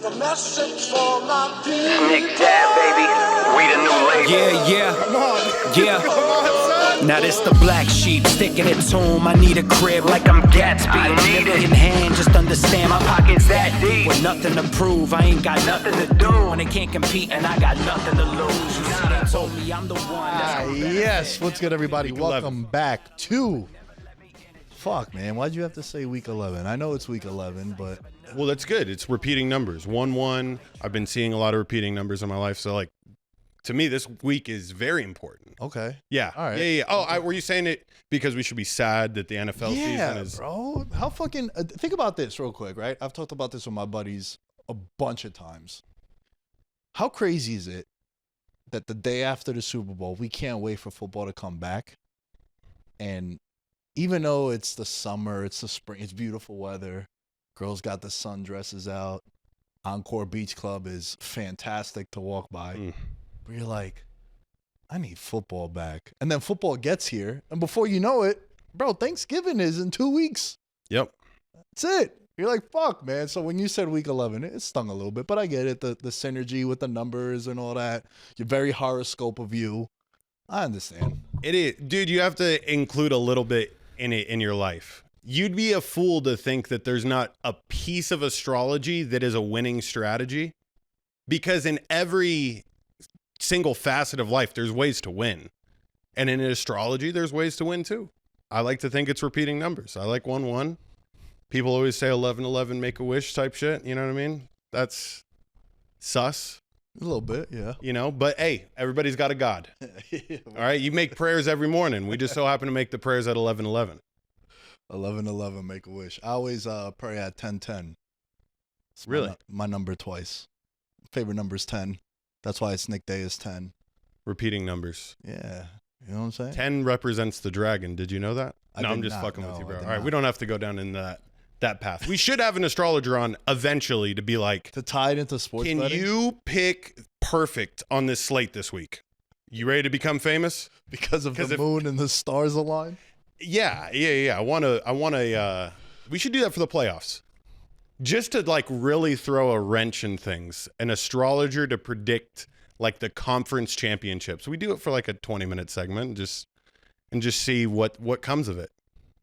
a message for my people. Nick Dad, baby. We the new label. Yeah. Come on. Yeah. Come on, son. Now this the black sheep sticking its home. I need a crib like I'm Gatsby. I need it. In hand, just understand my Pockets that deep. with nothing to prove. I ain't got nothing to do. When they can't compete and I got nothing to lose. You see, they told me I'm the one. Yes. What's good, everybody? Week Welcome back to... Fuck, man. Why'd you have to say week 11? I know it's week 11, but... Well, that's good. It's repeating numbers. 1-1. I've been seeing a lot of repeating numbers in my life. So, like, to me, this week is very important. Okay. Yeah. All right. Yeah. Oh, were you saying it because we should be sad that the NFL season is... bro. How fucking... think about this real quick, right? I've talked about this with my buddies a bunch of times. How crazy is it that the day after the Super Bowl, we can't wait for football to come back? And even though it's the summer, it's the spring, it's beautiful weather, girls got the sundresses out, Encore Beach Club is fantastic to walk by. But you're like, I need football back. And then football gets here, and before you know it, bro, Thanksgiving is in 2 weeks. Yep. That's it. You're like, fuck, man. So when you said week 11, it stung a little bit, but I get it. The synergy with the numbers and all that. Your very horoscope of you. I understand. It is. Dude, you have to include a little bit in it in your life. You'd be a fool to think that there's not a piece of astrology that is a winning strategy, because in every single facet of life, there's ways to win. And in astrology, there's ways to win too. I like to think it's repeating numbers. I like 1-1. People always say 11-11, make a wish type shit. You know what I mean? That's sus. A little bit, yeah. You know, but hey, everybody's got a God. All right. You make prayers every morning. We just so happen to make the prayers at 11-11. 11-11, make a wish. I always pray at 10-10. Really? My number twice. Favorite number is 10. That's why it's Nick Day is 10. Repeating numbers. Yeah. You know what I'm saying? 10 represents the dragon. Did you know that? I No, did I'm just not. fucking with No, you, I bro. did All right. not. We don't have to go down in that path. We should have an astrologer on eventually to be like, To tie it into sports can betting? you pick perfect on this slate this week? You ready to become famous? Because of 'Cause the if- moon and the stars align? Yeah. I want to, we should do that for the playoffs. Just to like really throw a wrench in things, an astrologer to predict like the conference championships. We do it for like a 20-minute segment and just see what comes of it.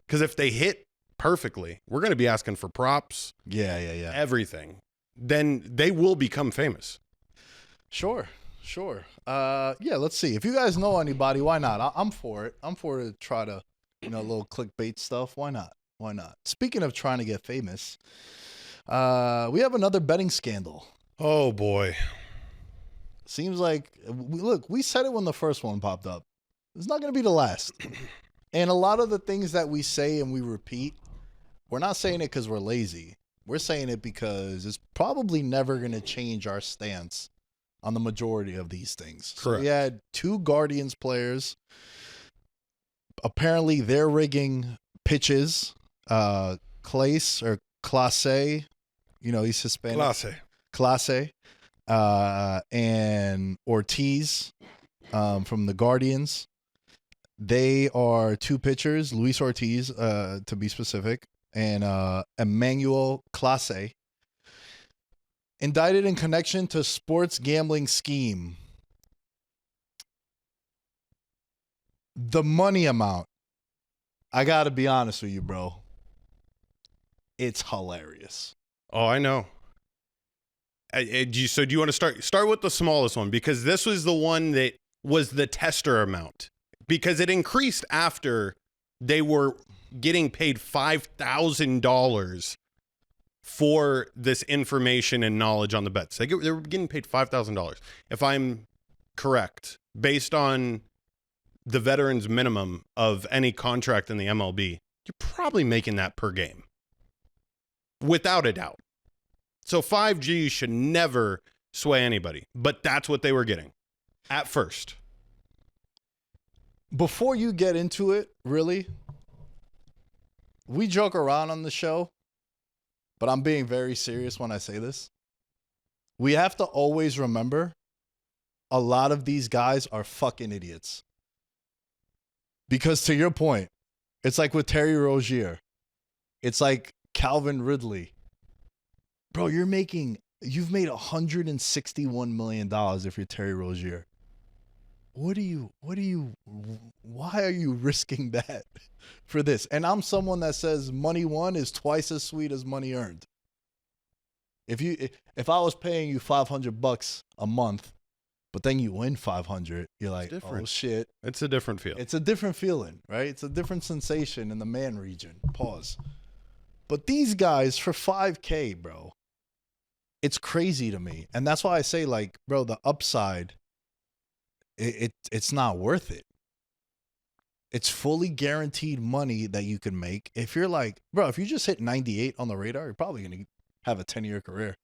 Because if they hit perfectly, we're going to be asking for props, Yeah. everything. Then they will become famous. Sure. Yeah, let's see. If you guys know anybody, why not? I'm for it. I'm for to try to, a little clickbait stuff. Why not? Speaking of trying to get famous, we have another betting scandal. Oh, boy. Seems like, look, we said it when the first one popped up. It's not going to be the last. And a lot of the things that we say and we repeat, we're not saying it because we're lazy. We're saying it because it's probably never going to change our stance on the majority of these things. Correct. So we had 2 Guardians players. Apparently, they're rigging pitches. Clase or Clase, he's Hispanic. Clase. And Ortiz from the Guardians. They are 2 pitchers, Luis Ortiz, to be specific, and Emmanuel Clase, indicted in connection to sports gambling scheme. The money amount, I got to be honest with you, bro. It's hilarious. Oh, I know. So do you want to start with the smallest one? Because this was the one that was the tester amount. Because it increased after they were getting paid $5,000 for this information and knowledge on the bets. They were getting paid $5,000. If I'm correct, based on the veterans minimum of any contract in the MLB, you're probably making that per game. Without a doubt. So 5G should never sway anybody. But that's what they were getting at first. Before you get into it, really, we joke around on the show, but I'm being very serious when I say this. We have to always remember a lot of these guys are fucking idiots. Because to your point, it's like with Terry Rozier. It's like Calvin Ridley. Bro, you're making You've made $161 million if you're Terry Rozier. Why are you risking that for this? And I'm someone that says money won is twice as sweet as money earned. If I was paying you $500 a month, but then you win 500, you're like, oh shit. It's a different feel. It's a different feeling, right? It's a different sensation in the man region. Pause. But these guys for $5K, bro, it's crazy to me. And that's why I say, like, bro, the upside, it's not worth it. It's fully guaranteed money that you can make. If you're like, bro, if you just hit 98 on the radar, you're probably going to have a 10-year career.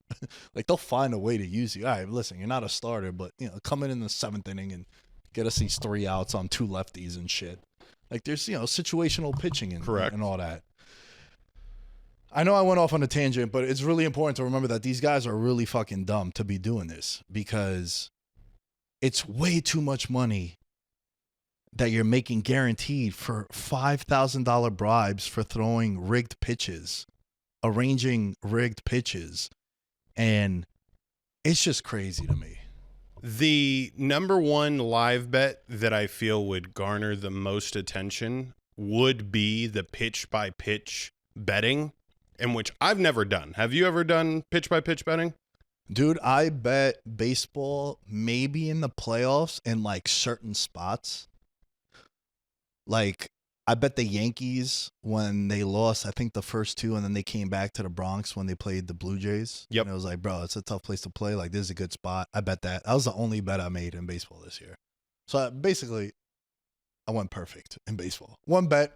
Like, they'll find a way to use you. All right, listen, you're not a starter, but, you know, come in the 7th inning and get us these 3 outs on 2 lefties and shit. Like, there's, you know, situational pitching and all that. I know I went off on a tangent, but it's really important to remember that these guys are really fucking dumb to be doing this, because it's way too much money that you're making guaranteed for $5,000 bribes for throwing rigged pitches, arranging rigged pitches. And it's just crazy to me. The number one live bet that I feel would garner the most attention would be the pitch by pitch betting, in which I've never done. Have you ever done pitch by pitch betting? Dude, I bet baseball maybe in the playoffs in like certain spots. Like, I bet the Yankees when they lost, I think the first 2, and then they came back to the Bronx when they played the Blue Jays. Yep. And it was like, bro, it's a tough place to play. Like, this is a good spot. I bet that. That was the only bet I made in baseball this year. So I went perfect in baseball. One bet.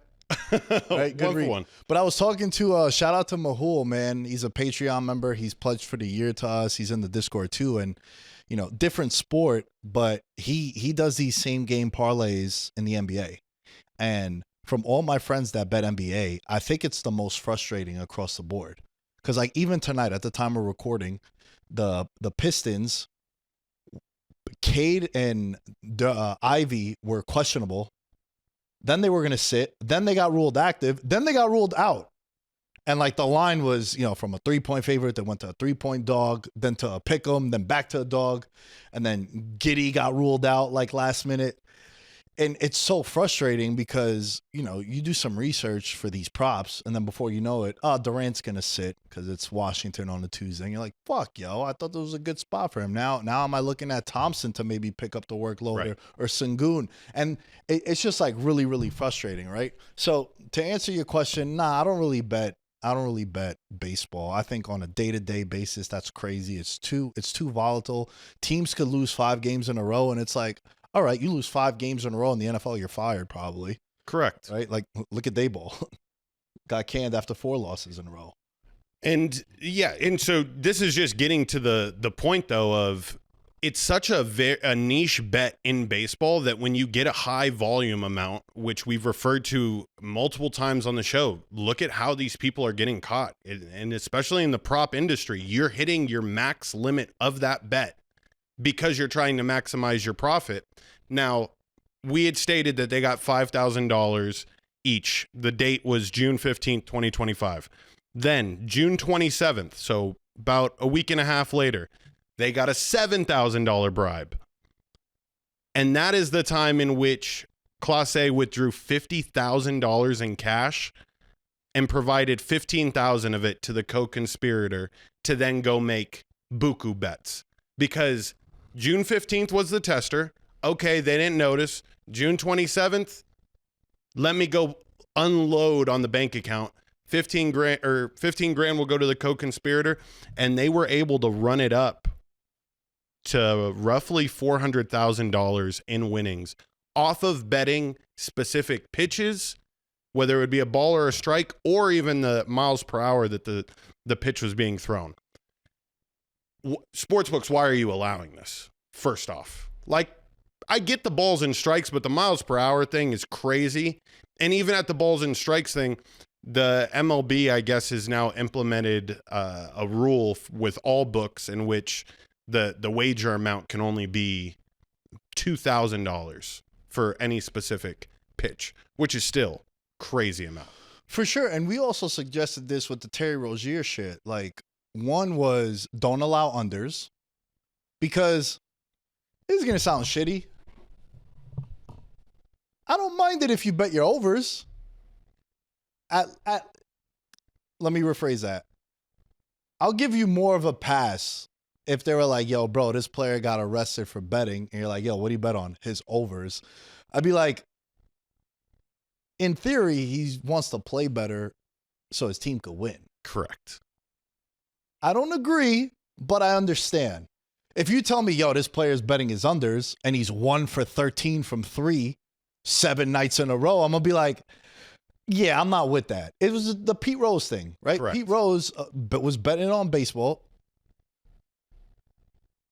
Right, good read. One. But I was talking to shout out to Mahul, man. He's a Patreon member. He's pledged for the year to us. He's in the Discord too, and you know, different sport, but he does these same game parlays in the NBA. And from all my friends that bet NBA, I think it's the most frustrating across the board. Because like even tonight, at the time of recording, the Pistons, Cade and Ivy were questionable. Then they were going to sit. Then they got ruled active. Then they got ruled out. And like the line was, you know, from a 3-point favorite, they went to a 3-point dog, then to a pick 'em, then back to a dog. And then Giddey got ruled out like last minute. And it's so frustrating because, you know, you do some research for these props, and then before you know it, Durant's going to sit because it's Washington on a Tuesday. And you're like, fuck, yo, I thought this was a good spot for him. Now am I looking at Thompson to maybe pick up the workload, right, or Sengun? And it's just like really, really frustrating, right? So to answer your question, I don't really bet baseball. I think on a day-to-day basis, that's crazy. It's too volatile. Teams could lose 5 games in a row, and it's like, all right, you lose 5 games in a row in the NFL, you're fired probably. Correct. Right? Like, look at Dayball. Got canned after 4 losses in a row. And yeah, and so this is just getting to the point though of it's such a niche bet in baseball that when you get a high volume amount, which we've referred to multiple times on the show, look at how these people are getting caught. And especially in the prop industry, you're hitting your max limit of that bet because you're trying to maximize your profit. Now, we had stated that they got $5,000 each. The date was June 15th, 2025. Then June 27th, so about a week and a half later, they got a $7,000 bribe. And that is the time in which Class A withdrew $50,000 in cash and provided $15,000 of it to the co-conspirator to then go make buku bets. Because June 15th was the tester. Okay, they didn't notice. June 27th, let me go unload on the bank account. 15 grand will go to the co-conspirator, and they were able to run it up to roughly $400,000 in winnings off of betting specific pitches, whether it would be a ball or a strike, or even the miles per hour that the pitch was being thrown. Sportsbooks, why are you allowing this? First off, like, I get the balls and strikes, but the miles per hour thing is crazy. And even at the balls and strikes thing, the MLB, I guess, has now implemented a rule with all books in which the wager amount can only be $2,000 for any specific pitch, which is still crazy amount. For sure. And we also suggested this with the Terry Rozier shit. Like, One was don't allow unders, because this is going to sound shitty. I don't mind it if you bet your overs. Let me rephrase that. I'll give you more of a pass if they were like, yo, bro, this player got arrested for betting. And you're like, yo, what do you bet on? His overs. I'd be like, in theory, he wants to play better so his team could win. Correct. I don't agree, but I understand. If you tell me, yo, this player's betting his unders and he's 1 for 13 from 3, 7 nights in a row, I'm going to be like, yeah, I'm not with that. It was the Pete Rose thing, right? Correct. Pete Rose was betting on baseball,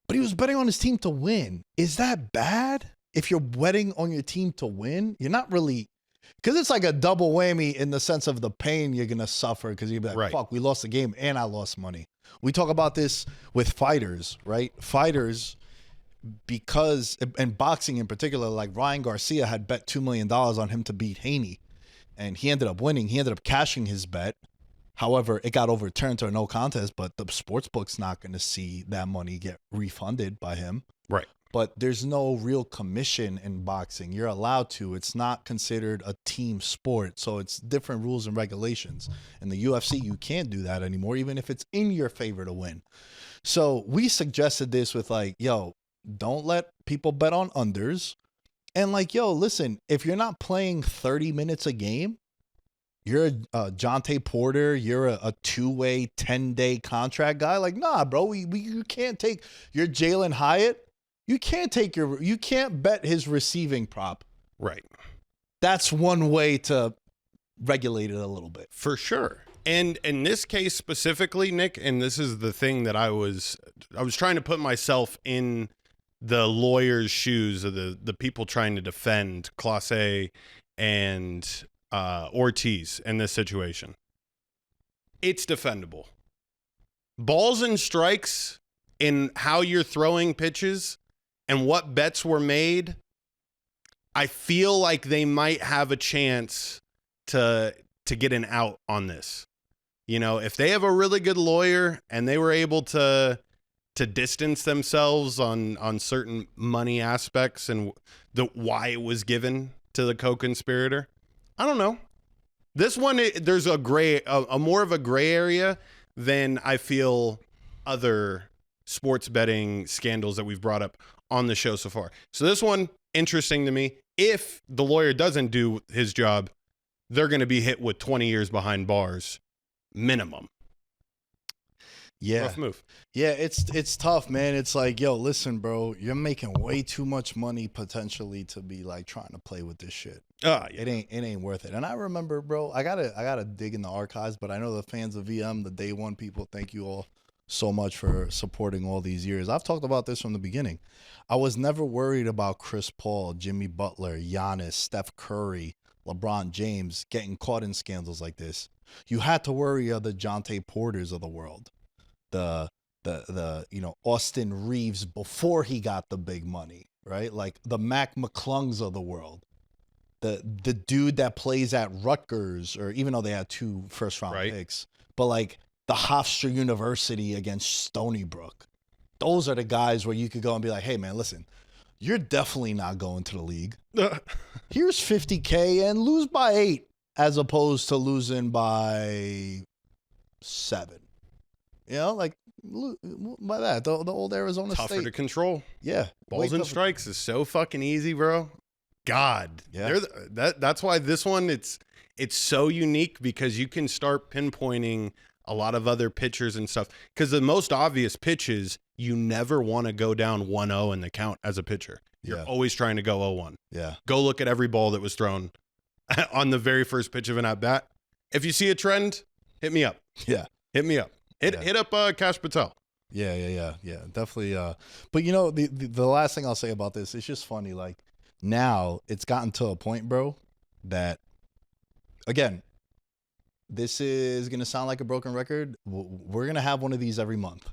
but he was betting on his team to win. Is that bad? If you're betting on your team to win, you're not really, because it's like a double whammy in the sense of the pain you're going to suffer, because you'll be like, fuck, we lost the game and I lost money. We talk about this with fighters, right? Fighters, because, and boxing in particular, like Ryan Garcia had bet $2 million on him to beat Haney, and he ended up winning. He ended up cashing his bet. However, it got overturned to a no contest, but the sportsbook's not going to see that money get refunded by him. Right. But there's no real commission in boxing. You're allowed to. It's not considered a team sport, so it's different rules and regulations. In the UFC, you can't do that anymore, even if it's in your favor to win. So we suggested this with like, yo, don't let people bet on unders. And like, yo, listen, if you're not playing 30 minutes a game, you're a Jonte Porter, you're a two-way 10-day contract guy. Like, nah, bro, you can't take your Jalen Hyatt. You can't bet his receiving prop. Right. That's one way to regulate it a little bit. For sure. And in this case specifically, Nick, and this is the thing that I was trying to put myself in the lawyer's shoes of the people trying to defend Clase and Ortiz in this situation. It's defendable. Balls and strikes in how you're throwing pitches and what bets were made, I feel like they might have a chance to get an out on this. You know, if they have a really good lawyer and they were able to distance themselves on certain money aspects and why it was given to the co-conspirator, I don't know. This one, there's a more of a gray area than I feel other sports betting scandals that we've brought up on the show so far. So this one, interesting to me. If the lawyer doesn't do his job, they're going to be hit with 20 years behind bars, minimum. Yeah. Rough move. Yeah, it's tough, man. It's like, yo, listen, bro, you're making way too much money potentially to be like trying to play with this shit. Yeah. It ain't worth it. And I remember, bro, I gotta dig in the archives, but I know the fans of VM, the day one people, thank you all so much for supporting all these years. I've talked about this from the beginning. I was never worried about Chris Paul, Jimmy Butler, Giannis, Steph Curry, LeBron James getting caught in scandals like this. You had to worry of the Jonte Porters of the world. The Austin Reeves before he got the big money, right? Like the Mac McClungs of the world. The dude that plays at Rutgers, or even though they had 2 first-round picks, but like the Hofstra University against Stony Brook. Those are the guys where you could go and be like, hey, man, listen, you're definitely not going to the league. Here's $50K and lose by 8 as opposed to losing by 7. You know, like by that, the old Arizona Tougher State. to control. Yeah. Balls and strikes is so fucking easy, bro. God. Yeah. That's why this one, it's so unique, because you can start pinpointing a lot of other pitchers and stuff. Because the most obvious pitches, you never want to go down 1-0 in the count as a pitcher. You're always trying to go 0-1. Yeah. Go look at every ball that was thrown on the very first pitch of an at-bat. If you see a trend, hit me up. Yeah. Hit me up. Hit up Cash Patel. Yeah. Definitely. But you know, the last thing I'll say about this, it's just funny. Like now it's gotten to a point, bro, that again, this is going to sound like a broken record. We're going to have one of these every month.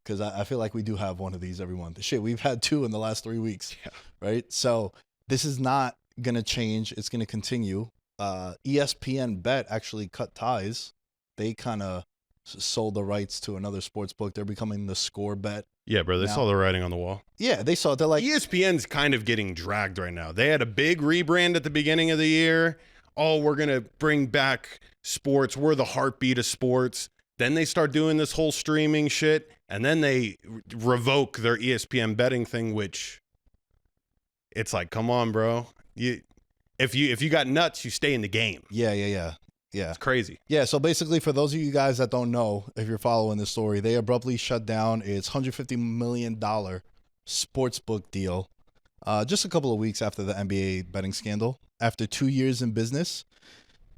Because I feel like we do have one of these every month. Shit, we've had 2 in the last 3 weeks. Yeah. Right? So this is not going to change. It's going to continue. ESPN Bet actually cut ties. They kind of sold the rights to another sports book. They're becoming the Score Bet. Yeah, bro, they Now- saw the writing on the wall. Yeah, they saw it. They're like, ESPN's kind of getting dragged right now. They had a big rebrand at the beginning of the year. Oh, we're going to bring back sports. We're the heartbeat of sports. Then they start doing this whole streaming shit, and then they revoke their ESPN betting thing, which it's like, come on, bro. If you got nuts, you stay in the game. yeah. It's crazy. Yeah, so basically, for those of you guys that don't know, if you're following the story, they abruptly shut down its $150 million sportsbook deal just a couple of weeks after the NBA betting scandal. After 2 years in business,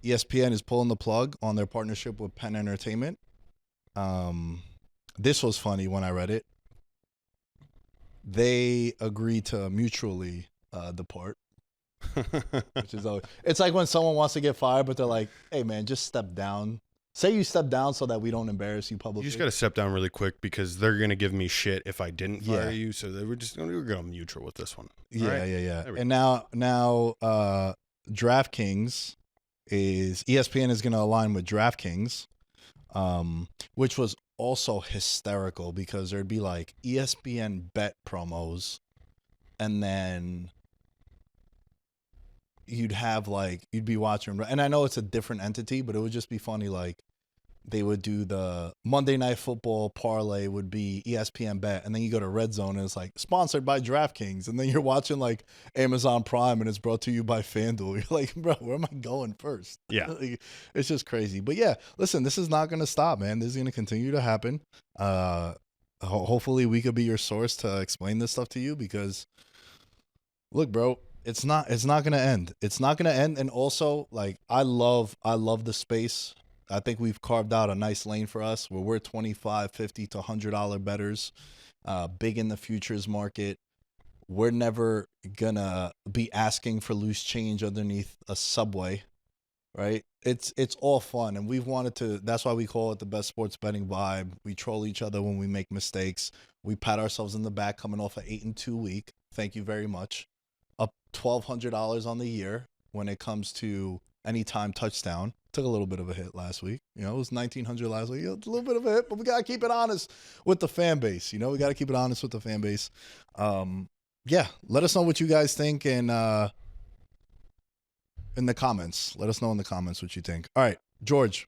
ESPN is pulling the plug on their partnership with Penn Entertainment. This was funny when I read it. They agreed to mutually depart. Which is always, it's like when someone wants to get fired, but they're like, "Hey, man, just step down. Say you step down so that we don't embarrass you publicly." You just got to step down really quick because they're going to give me shit if I didn't fire Yeah. you. So they were just going to go neutral with this one. Yeah, All right? yeah. There we And now, DraftKings is ESPN is going to align with DraftKings, which was also hysterical because there'd be like ESPN bet promos, and then you'd be watching, and I know it's a different entity, but it would just be funny. Like they would do the Monday Night Football parlay would be ESPN bet, and then you go to Red Zone and it's like sponsored by DraftKings, and then you're watching like Amazon Prime and it's brought to you by FanDuel. You're like, bro, where am I going first? Yeah. Like, it's just crazy. But yeah, listen, this is not going to stop, man. This is going to continue to happen. Hopefully we could be your source to explain this stuff to you because look, bro, it's not going to end. It's not going to end. And also, like, I love the space. I think we've carved out a nice lane for us where we're $25, $50 to $100 bettors, big in the futures market. We're never going to be asking for loose change underneath a Subway, right? It's all fun. And we've wanted to, that's why we call it the best sports betting vibe. We troll each other when we make mistakes. We pat ourselves in the back coming off an 8-2 week. Thank you very much. Up $1,200 on the year when it comes to anytime touchdown. Took a little bit of a hit last week. You know, it was 1,900 last week. It's a little bit of a hit, but we got to keep it honest with the fan base. You know, we got to keep it honest with the fan base. Yeah, let us know what you guys think in the comments. Let us know in the comments what you think. All right, George.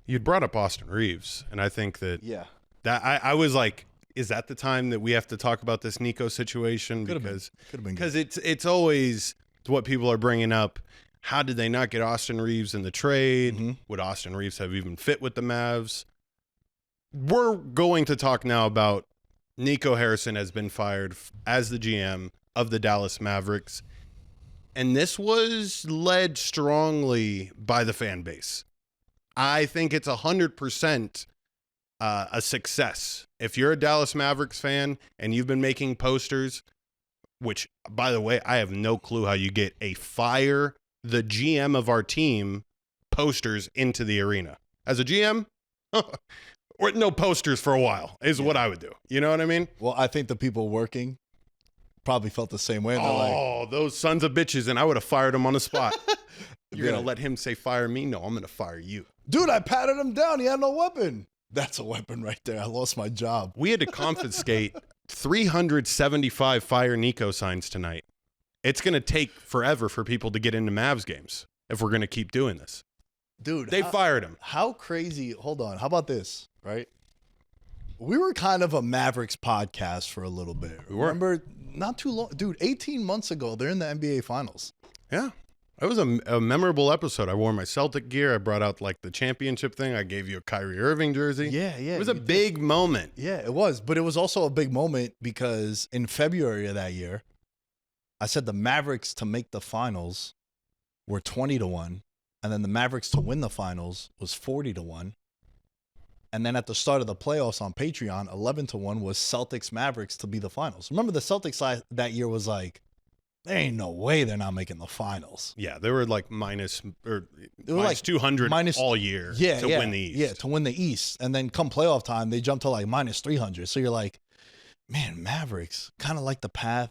You'd brought up Austin Reeves, and I think that Yeah. I was like, is that the time that we have to talk about this Nico situation? Could have been. Because Could have been. because it's always what people are bringing up. How did they not get Austin Reeves in the trade? Mhm. Would Austin Reeves have even fit with the Mavs? We're going to talk now about Nico Harrison has been fired as the GM of the Dallas Mavericks. And this was led strongly by the fan base. I think it's 100% a success. If you're a Dallas Mavericks fan and you've been making posters, which, by the way, I have no clue how you get a fire the GM of our team posters into the arena. As a GM, or no posters for a while is what I would do. You know what I mean? Well, I think the people working probably felt the same way. They're like, Oh, those sons of bitches. And I would have fired him on the spot. You're Yeah. going to let him say fire me? No, I'm going to fire you. dude, I patted him down. He had no weapon. That's a weapon right there. I lost my job. We had to confiscate 375 Fire Nico signs tonight. It's going to take forever for people to get into Mavs games if we're going to keep doing this. Dude, They fired him. how crazy. Hold on. How about this, right? We were kind of a Mavericks podcast for a little bit. We were. Remember, not too long. Dude, 18 months ago, they're in the NBA Finals. Yeah. It was a memorable episode. I wore my Celtic gear. I brought out like the championship thing. I gave you a Kyrie Irving jersey. Yeah. It was a big moment. Yeah, it was. But it was also a big moment because in February of that year, I said the Mavericks to make the finals were 20-1. And then the Mavericks to win the finals was 40-1. And then at the start of the playoffs on Patreon, 11-1 was Celtics Mavericks to be the finals. Remember, the Celtics side that year was like, there ain't no way they're not making the finals. Yeah, they were like minus were like 200 minus- all year Yeah, to win the East. Yeah, to win the East. And then come playoff time, they jump to like minus 300. So you're like, man, Mavericks, kind of like the path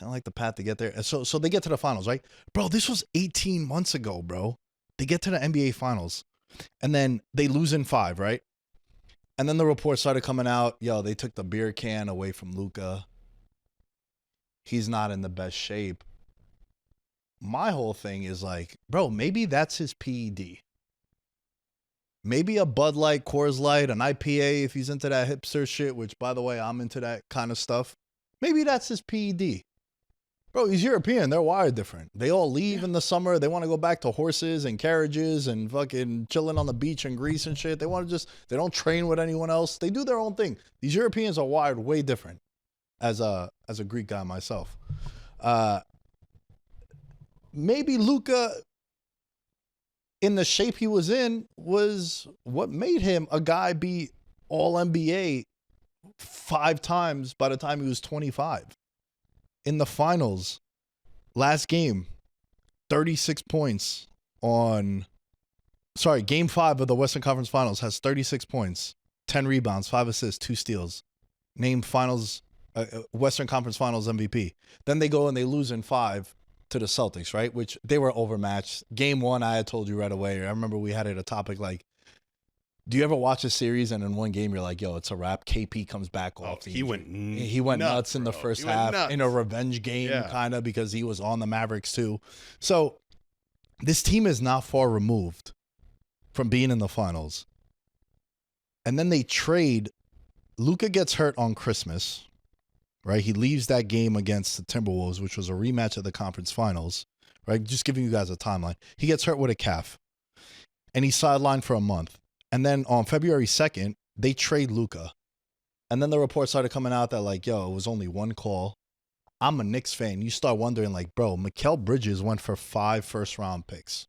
to get there. And so they get to the finals, right? Bro, this was 18 months ago, bro. They get to the NBA Finals. And then they lose in 5, right? And then the reports started coming out, yo, they took the beer can away from Luka. He's not in the best shape. My whole thing is like, bro, maybe that's his PED. Maybe a Bud Light, Coors Light, an IPA if he's into that hipster shit, which, by the way, I'm into that kind of stuff. Maybe that's his PED. Bro, he's European. They're wired different. They all leave in the summer. They want to go back to horses and carriages and fucking chilling on the beach in Greece and shit. They want to they don't train with anyone else. They do their own thing. These Europeans are wired way different as a Greek guy myself. Maybe Luka, in the shape he was in, was what made him a guy be all NBA 5 times by the time he was 25. In the finals, last game, 36 points game 5 of the Western Conference Finals has 36 points, 10 rebounds, 5 assists, 2 steals. Named Western Conference Finals MVP. Then they go and they lose in 5 to the Celtics, right? Which they were overmatched. Game 1, I had told you right away. I remember we had it a topic like, do you ever watch a series and in one game you're like, yo, it's a wrap? KP comes back off. He went nuts in the first half in a revenge game, kind of, because he was on the Mavericks too. So this team is not far removed from being in the finals. And then they trade. Luka gets hurt on Christmas, right? He leaves that game against the Timberwolves, which was a rematch of the conference finals, right? Just giving you guys a timeline. He gets hurt with a calf and he's sidelined for a month. And then on February 2nd, they trade Luka. And then the reports started coming out that like, yo, it was only one call. I'm a Knicks fan. You start wondering like, bro, Mikal Bridges went for 5 first-round picks.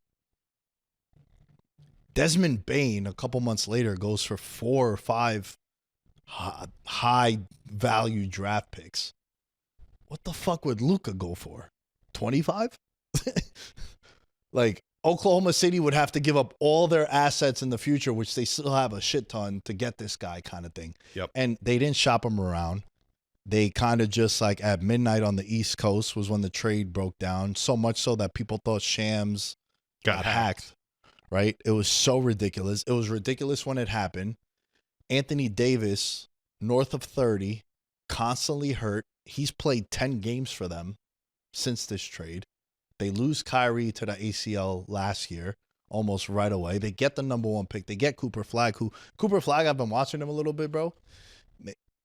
Desmond Bane, a couple months later, goes for 4 or 5 high-value draft picks. What the fuck would Luka go for? 25? Like, Oklahoma City would have to give up all their assets in the future, which they still have a shit ton, to get this guy kind of thing. Yep. And they didn't shop him around. They kind of just like at midnight on the East Coast was when the trade broke down. So much so that people thought Shams got hacked. Right? It was so ridiculous. It was ridiculous when it happened. Anthony Davis, north of 30, constantly hurt. He's played 10 games for them since this trade. They lose Kyrie to the ACL last year, almost right away. They get the number 1 pick. They get Cooper Flagg, I've been watching him a little bit, bro.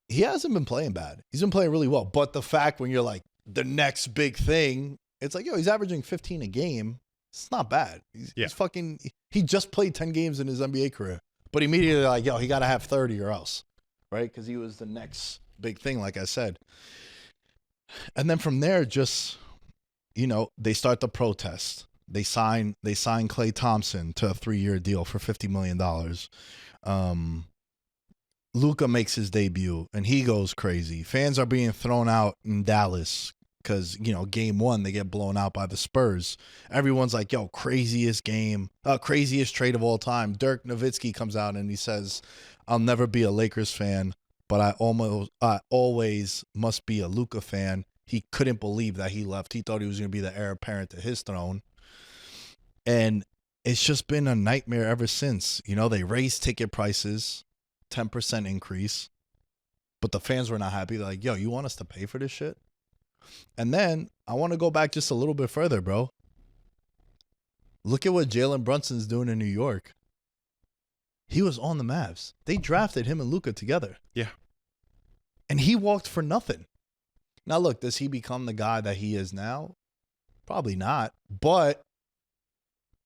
He hasn't been playing bad. He's been playing really well. But the fact when you're like, the next big thing, it's like, yo, he's averaging 15 a game. It's not bad. He just played 10 games in his NBA career. But immediately like, yo, he got to have 30 or else, right? Because he was the next big thing, like I said. And then from there, just... they start the protest. They sign Klay Thompson to a 3-year deal for $50 million. Luka makes his debut and he goes crazy. Fans are being thrown out in Dallas because, game 1, they get blown out by the Spurs. Everyone's like, yo, craziest trade of all time. Dirk Nowitzki comes out and he says, I'll never be a Lakers fan, but I always must be a Luka fan. He couldn't believe that he left. He thought he was going to be the heir apparent to his throne. And it's just been a nightmare ever since. They raised ticket prices, 10% increase. But the fans were not happy. They're like, yo, you want us to pay for this shit? And then I want to go back just a little bit further, bro. Look at what Jalen Brunson's doing in New York. He was on the Mavs. They drafted him and Luka together. Yeah. And he walked for nothing. Now, look, does he become the guy that he is now? Probably not. But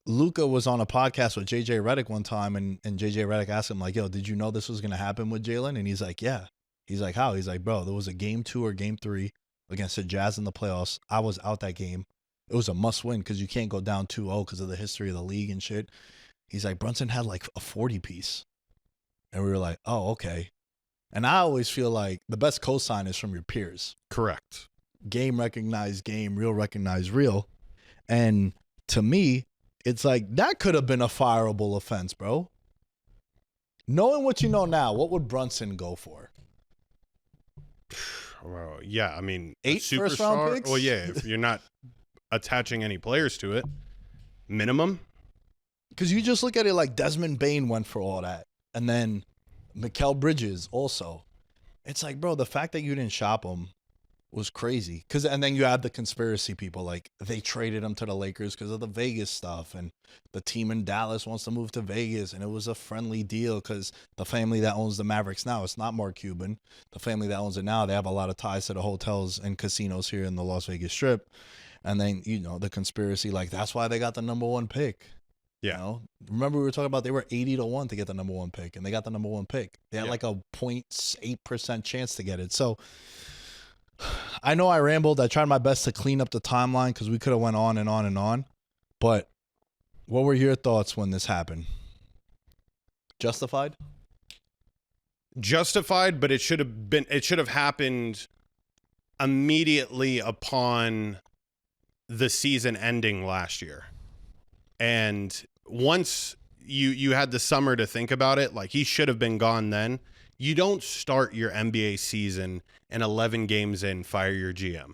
Luka was on a podcast with JJ Redick one time, and JJ Redick asked him, like, yo, did you know this was going to happen with Jalen? And he's like, yeah. He's like, how? He's like, bro, there was a game 2 or game 3 against the Jazz in the playoffs. I was out that game. It was a must-win because you can't go down 2-0 because of the history of the league and shit. He's like, Brunson had like a 40-piece. And we were like, oh, okay. And I always feel like the best cosign is from your peers. Correct. Game recognized game, real recognized real. And to me, it's like that could have been a fireable offense, bro. Knowing what you know now, what would Brunson go for? Well, yeah, I mean, 8 first-round picks? Well, yeah, if you're not attaching any players to it, minimum. Because you just look at it like Desmond Bain went for all that. And then Mikal Bridges also. It's like, bro, the fact that you didn't shop him was crazy. And then you have the conspiracy people, like they traded him to the Lakers because of the Vegas stuff, and the team in Dallas wants to move to Vegas, and it was a friendly deal because the family that owns the Mavericks now, it's not Mark Cuban. The family that owns it now, they have a lot of ties to the hotels and casinos here in the Las Vegas Strip. And then, you know, the conspiracy, like that's why they got the number 1 pick. Yeah. You know? Remember we were talking about they were 80-1 to get the number 1 pick, and they got the number 1 pick. They had like a 0.8% chance to get it. So I know I rambled. I tried my best to clean up the timeline because we could have went on and on and on. But what were your thoughts when this happened? Justified? Justified, but it should have happened immediately upon the season ending last year. And once you had the summer to think about it, like he should have been gone then. You don't start your NBA season and 11 games in, fire your GM.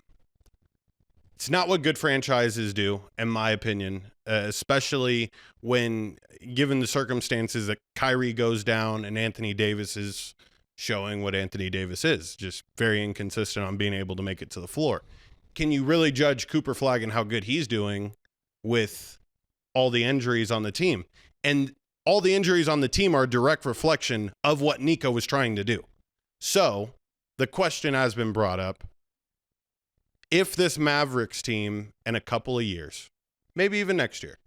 It's not what good franchises do, in my opinion, especially when, given the circumstances that Kyrie goes down and Anthony Davis is showing what Anthony Davis is, just very inconsistent on being able to make it to the floor. Can you really judge Cooper Flagg and how good he's doing with all the injuries on the team? And all the injuries on the team are a direct reflection of what Nico was trying to do. So the question has been brought up. If this Mavericks team in a couple of years, maybe even next year,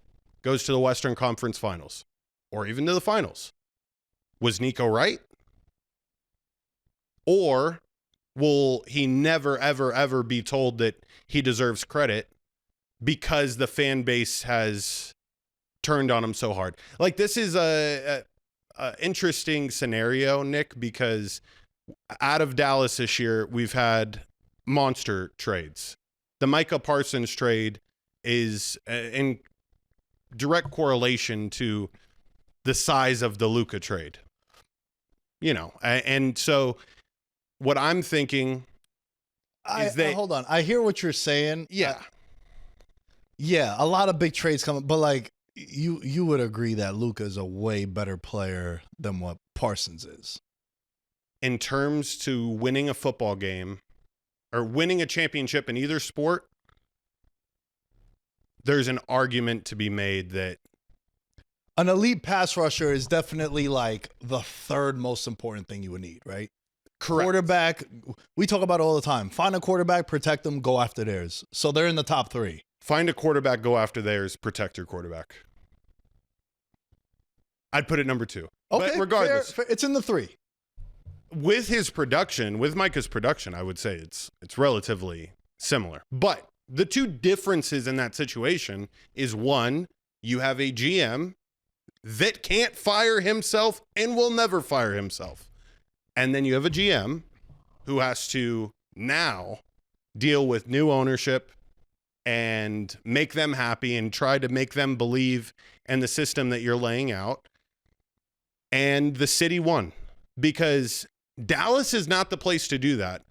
goes to the Western Conference Finals or even to the finals, was Nico right? Or will he never, ever, ever be told that he deserves credit because the fan base has turned on him so hard? Like, this is a interesting scenario, Nick, because out of Dallas this year, we've had monster trades. The Micah Parsons trade is in direct correlation to the size of the Luka trade. You know, and so what I'm thinking is that... Hold on. I hear what you're saying. Yeah. Yeah, a lot of big trades coming, but like, you would agree that Luka is a way better player than what Parsons is. In terms to winning a football game or winning a championship in either sport, there's an argument to be made that an elite pass rusher is definitely like the third most important thing you would need, right? Correct. Quarterback, we talk about it all the time. Find a quarterback, protect them, go after theirs. So they're in the top 3. Find a quarterback, go after theirs, protect your quarterback. I'd put it number 2. Okay, but regardless, fair, it's in the 3. With his production, with Micah's production, I would say it's relatively similar. But the two differences in that situation is, one, you have a GM that can't fire himself and will never fire himself. And then you have a GM who has to now deal with new ownership and make them happy and try to make them believe in the system that you're laying out. And the city won because Dallas is not the place to do that,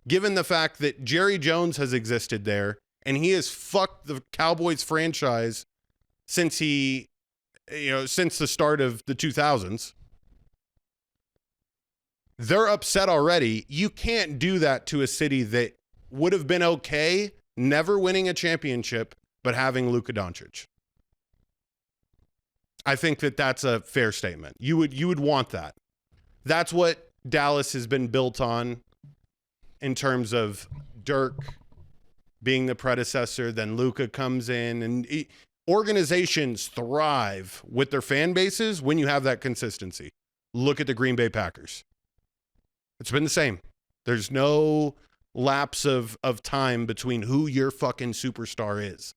given the fact that Jerry Jones has existed there and he has fucked the Cowboys franchise since since the start of the 2000s. They're upset already. You can't do that to a city that would have been okay never winning a championship, but having Luka Doncic. I think that that's a fair statement. You would want that. That's what Dallas has been built on in terms of Dirk being the predecessor. Then Luka comes in, and organizations thrive with their fan bases when you have that consistency. Look at the Green Bay Packers. It's been the same. There's no lapse of time between who your fucking superstar is.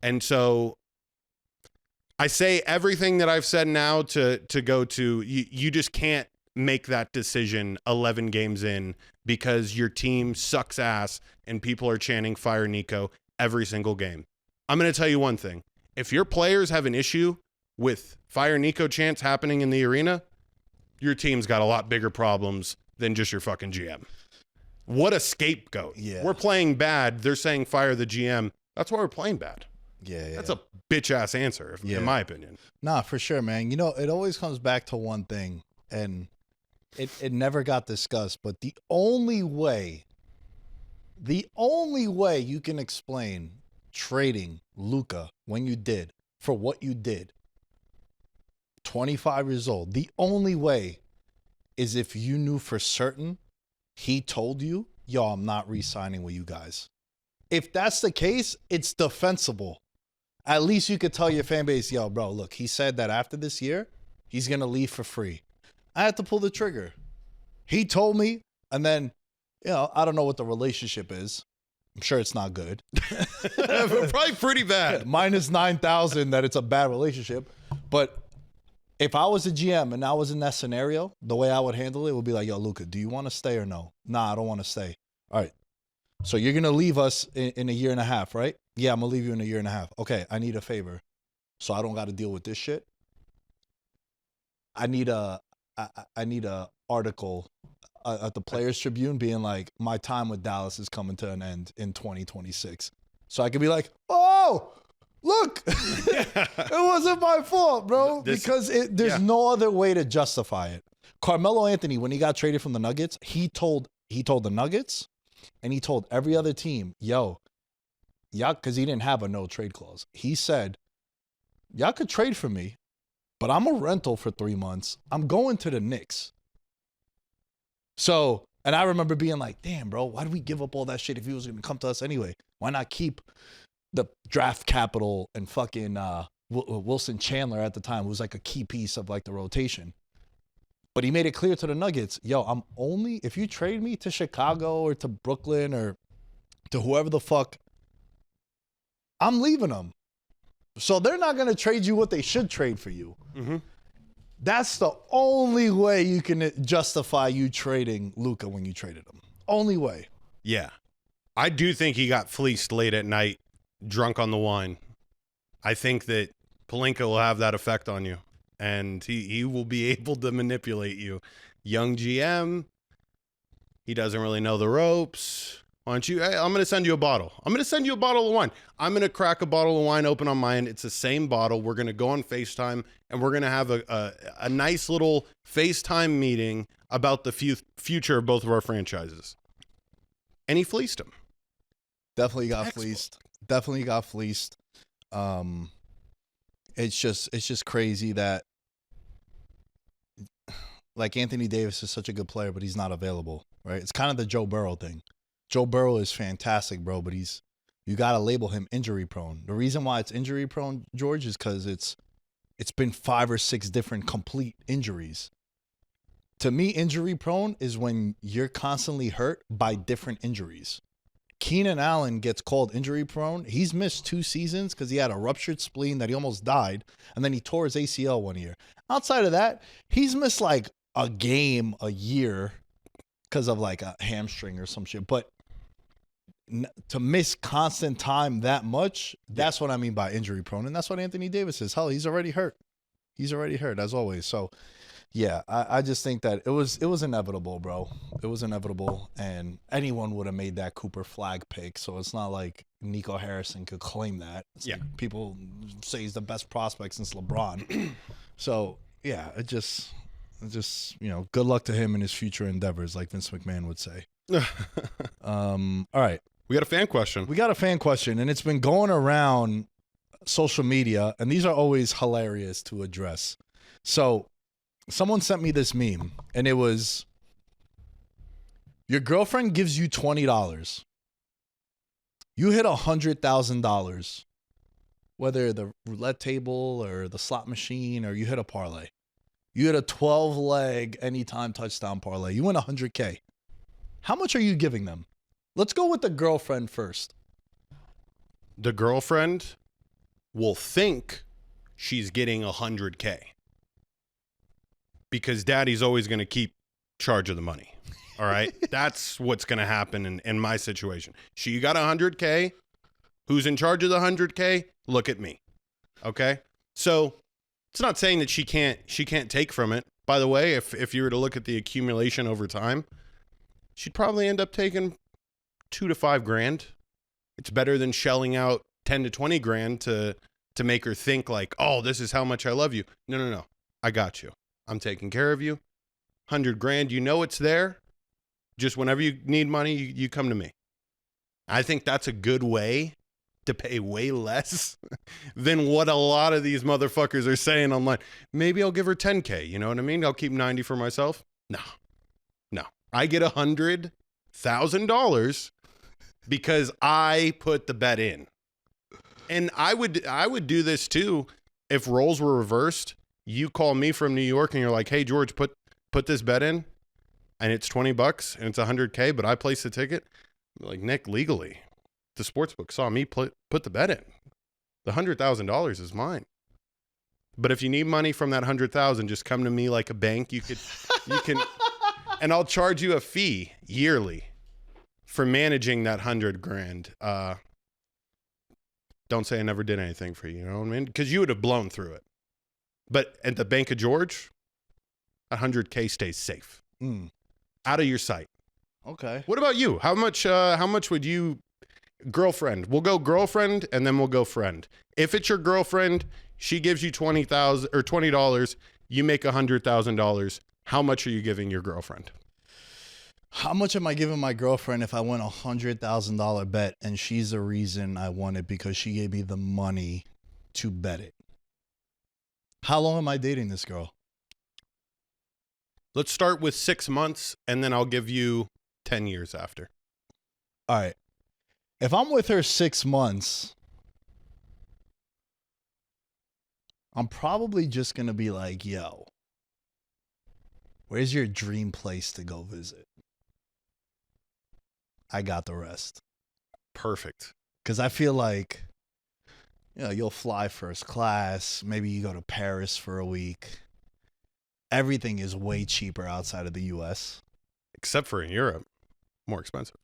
And so I say everything that I've said now to go to, you just can't make that decision 11 games in because your team sucks ass and people are chanting fire Nico every single game. I'm going to tell you one thing. If your players have an issue with fire Nico chants happening in the arena, your team's got a lot bigger problems than just your fucking GM. What a scapegoat. Yeah. We're playing bad. They're saying fire the GM. That's why we're playing bad. Yeah. That's a bitch ass answer, in my opinion. Nah, for sure, man. You know, it always comes back to one thing, and it never got discussed, but the only way you can explain trading Luka when you did for what you did, 25 years old, the only way is if you knew for certain he told you, yo, I'm not re-signing with you guys. If that's the case, it's defensible. At least you could tell your fan base, yo, bro, look, he said that after this year, he's going to leave for free. I had to pull the trigger. He told me, and then, you know, I don't know what the relationship is. I'm sure it's not good. Probably pretty bad. Minus 9,000 that it's a bad relationship. But if I was a GM and I was in that scenario, the way I would handle it would be like, yo, Luka, do you want to stay or no? Nah, I don't want to stay. All right. So you're going to leave us in a year and a half, right? Yeah, I'm going to leave you in a year and a half. Okay, I need a favor. So I don't got to deal with this shit. I need a article at the Players Tribune being like, my time with Dallas is coming to an end in 2026. So I could be like, oh, look, it wasn't my fault, bro. Because there's no other way to justify it. Carmelo Anthony, when he got traded from the Nuggets, he told the Nuggets and he told every other team, yo, y'all, because he didn't have a no trade clause. He said, y'all could trade for me, but I'm a rental for 3 months. I'm going to the Knicks. So, and I remember being like, damn, bro, why did we give up all that shit if he was going to come to us anyway? Why not keep the draft capital and fucking Wilson Chandler at the time, who was like a key piece of like the rotation. But he made it clear to the Nuggets, yo, I'm only, if you trade me to Chicago or to Brooklyn or to whoever the fuck, I'm leaving them. So they're not going to trade you what they should trade for you. Mm-hmm. That's the only way you can justify you trading Luka when you traded him. Only way. Yeah. I do think he got fleeced late at night, drunk on the wine. I think that Pelinka will have that effect on you, and he will be able to manipulate you. Young GM, he doesn't really know the ropes. Why don't you, hey, I'm going to send you a bottle. I'm going to send you a bottle of wine. I'm going to crack a bottle of wine open on mine. It's the same bottle. We're going to go on FaceTime, and we're going to have a nice little FaceTime meeting about the future of both of our franchises. And he fleeced him. Definitely got fleeced. Definitely got fleeced. It's just crazy that like Anthony Davis is such a good player, but he's not available, right? It's kind of the Joe Burrow thing. Joe Burrow is fantastic, bro, but you got to label him injury prone. The reason why it's injury prone, George, is because it's been 5 or 6 different complete injuries. To me, injury prone is when you're constantly hurt by different injuries. Keenan Allen gets called injury prone. He's missed 2 seasons because he had a ruptured spleen that he almost died, and then he tore his ACL 1 year. Outside of that, he's missed like a game a year because of like a hamstring or some shit. But to miss constant time that much, that's what I mean by injury prone. And that's what Anthony Davis is. Hell, he's already hurt. He's already hurt, as always. So, yeah, I just think that it was inevitable, bro. It was inevitable, and anyone would have made that Cooper Flag pick. So it's not like Nico Harrison could claim that. It's like people say he's the best prospect since LeBron. So, yeah, it just, you know, good luck to him in his future endeavors, like Vince McMahon would say. All right. We got a fan question. We got a fan question, and it's been going around social media, and these are always hilarious to address. So someone sent me this meme, and it was, your girlfriend gives you $20. You hit $100,000, whether the roulette table or the slot machine, or you hit a parlay. You hit a 12-leg anytime touchdown parlay. You win $100K. How much are you giving them? Let's go with the girlfriend first. The girlfriend will think she's getting $100K because daddy's always going to keep charge of the money. All right. That's what's going to happen in my situation. You got $100K. Who's in charge of the $100K? Look at me. Okay. So it's not saying that she can't take from it. By the way, if you were to look at the accumulation over time, she'd probably end up taking $2,000 to $5,000. It's better than shelling out 10 to 20 grand to make her think like, oh, this is how much I love you. No. I got you. I'm taking care of you. 100 grand, you know it's there. Just whenever you need money, you come to me. I think that's a good way to pay way less than what a lot of these motherfuckers are saying online. Maybe I'll give her 10K. You know what I mean? I'll keep 90 for myself. No. I get $100,000 because I put the bet in. And I would do this too if roles were reversed. You call me from New York and you're like, hey, George, put this bet in and it's $20 and it's $100K, but I placed the ticket. I'm like, Nick, legally, the sportsbook saw me put the bet in. The $100,000 is mine. But if you need money from that $100,000, just come to me like a bank. You can, and I'll charge you a fee yearly for managing that $100,000. Don't say I never did anything for you. You know what I mean? Because you would have blown through it. But at the Bank of George, $100K stays safe, out of your sight. Okay. What about you? How much would you? Girlfriend. We'll go girlfriend, and then we'll go friend. If it's your girlfriend, she gives you $20. You make $100,000. How much are you giving your girlfriend? How much am I giving my girlfriend if I win $100,000 bet and she's the reason I won it because she gave me the money to bet it? How long am I dating this girl? Let's start with 6 months, and then I'll give you 10 years after. All right. If I'm with her 6 months, I'm probably just going to be like, yo, where's your dream place to go visit? I got the rest. Perfect. Because I feel like, you'll fly first class. Maybe you go to Paris for a week. Everything is way cheaper outside of the U.S. Except for in Europe. More expensive.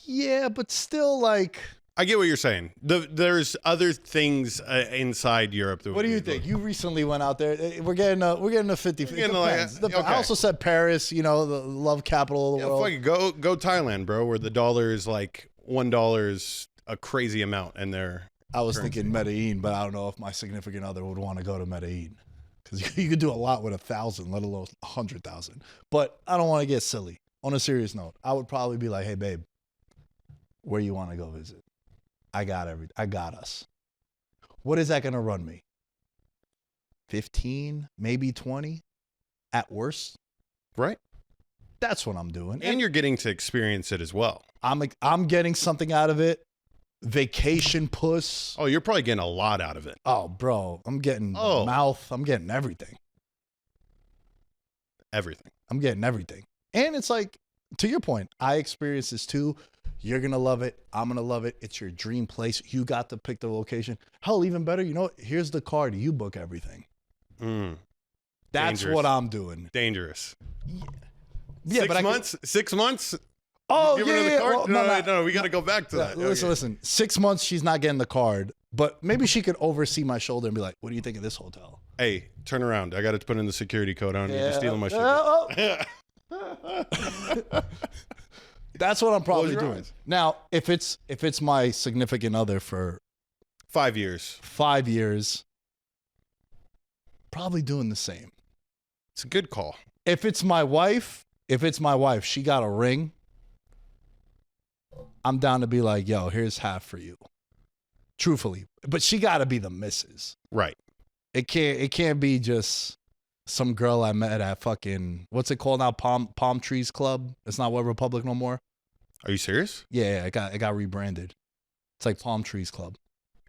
Yeah, but still, like... I get what you're saying. There's other things inside Europe. What do you think? You recently went out there. We're getting a 50-50. I also said Paris, the love capital of the world. Go Thailand, bro, where the dollar is like $1 is a crazy amount, and I was thinking Medellin, but I don't know if my significant other would want to go to Medellin because you could do a lot with 1,000, let alone 100,000. But I don't want to get silly. On a serious note, I would probably be like, "Hey, babe, where you want to go visit? I got us. What is that going to run me? 15, maybe 20 at worst, right? That's what I'm doing. And you're getting to experience it as well. I'm getting something out of it. Vacation puss. Oh, you're probably getting a lot out of it. Oh, bro, I'm getting the mouth. I'm getting everything. Everything. I'm getting everything. And it's like, to your point, I experienced this too. You're going to love it. I'm going to love it. It's your dream place. You got to pick the location. Hell, even better, here's the card. You book everything. That's Dangerous. what I'm doing. Dangerous. Yeah, 6 months? 6 months? Oh, Give her the card? Well, no, we got to go back to that. Listen. 6 months, she's not getting the card. But maybe she could oversee my shoulder and be like, what do you think of this hotel? Hey, turn around. I got to put in the security code on you. You're stealing my shit. That's what I'm probably doing. Eyes. Now, if it's my significant other for 5 years. 5 years, probably doing the same. It's a good call. If it's my wife, she got a ring, I'm down to be like, yo, here's half for you. Truthfully. But she got to be the missus. Right. It can't be just some girl I met at fucking, what's it called now? Palm Trees Club. It's not Web Republic no more. Are you serious? Yeah, it got rebranded. It's like Palm Trees Club.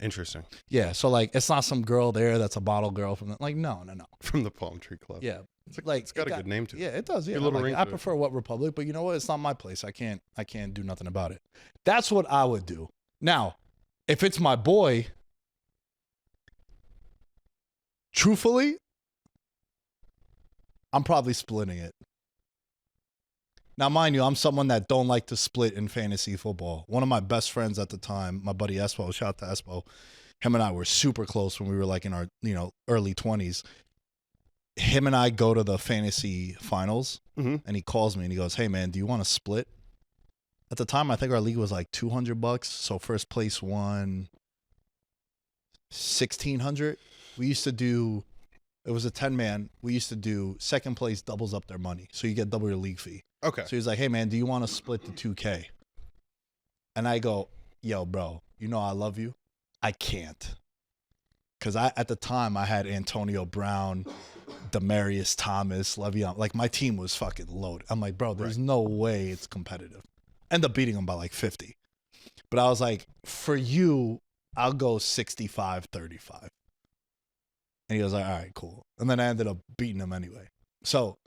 Interesting. Yeah, so like it's not some girl there that's a bottle girl from like no. From the Palm Tree Club. Yeah. It's got a good name to it. Yeah, it does. Yeah. Good little ring I to it. prefer Web Republic, but you know what? It's not my place. I can't do nothing about it. That's what I would do. Now, if it's my boy, truthfully, I'm probably splitting it. Now, mind you, I'm someone that don't like to split in fantasy football. One of my best friends at the time, my buddy Espo, shout out to Espo, him and I were super close when we were like in our early 20s. Him and I go to the fantasy finals, and he calls me and he goes, hey, man, do you want to split? At the time, I think our league was like $200. So first place won $1,600. We used to do, it was a 10-man. We used to do second place doubles up their money. So you get double your league fee. Okay. So he's like, hey, man, do you want to split the 2K? And I go, yo, bro, you know I love you. I can't. Because at the time, I had Antonio Brown, Demaryius Thomas, Le'Veon. Like, my team was fucking loaded. I'm like, bro, there's no way it's competitive. End up beating them by like 50. But I was like, for you, I'll go 65-35. And he was like, all right, cool. And then I ended up beating him anyway. So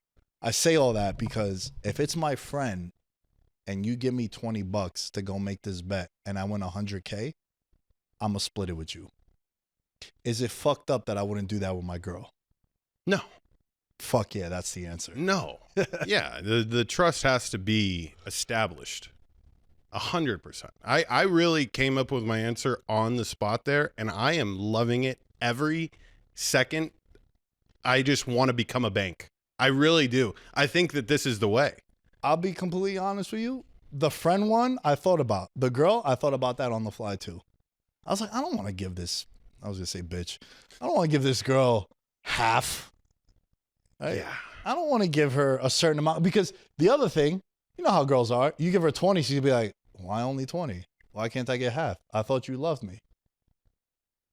I say all that because if it's my friend and you give me $20 to go make this bet and I win 100K, I'm going to split it with you. Is it fucked up that I wouldn't do that with my girl? No. Fuck yeah, that's the answer. No. Yeah, the trust has to be established. 100%. I really came up with my answer on the spot there, and I am loving it every second. I just want to become a bank. I really do. I think that this is the way. I'll be completely honest with you. The friend one, I thought about. The girl, I thought about that on the fly too. I was like, I don't want to give this. I was going to say bitch. I don't want to give this girl half. Right? Yeah. I don't want to give her a certain amount because the other thing, you know how girls are. You give her 20, she'll be like, why only 20? Why can't I get half? I thought you loved me.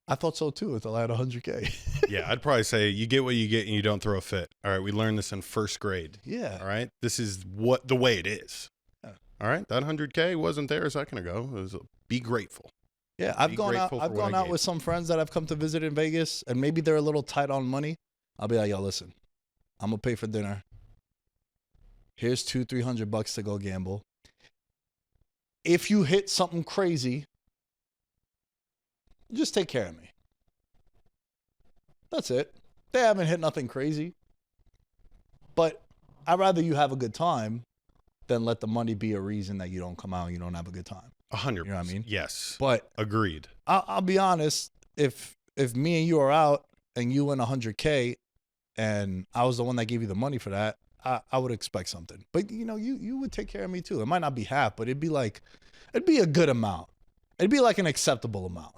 I thought so too until I had 100K. Yeah, I'd probably say you get what you get and you don't throw a fit. All right, we learned this in first grade. Yeah. All right, this is the way it is. Yeah. All right, that 100K wasn't there a second ago. It was be grateful. Yeah, I've gone out with some friends that I've come to visit in Vegas, and maybe they're a little tight on money. I'll be like, yo, listen, I'm gonna pay for dinner. Here's $200-300 to go gamble. If you hit something crazy, just take care of me. That's it. They haven't hit nothing crazy. But I'd rather you have a good time than let the money be a reason that you don't come out and you don't have a good time. 100%. You know what I mean? Yes. But agreed. I'll be honest. If me and you are out and you win 100K and I was the one that gave you the money for that, I would expect something. But, you know, you would take care of me too. It might not be half, but it'd be a good amount. It'd be like an acceptable amount.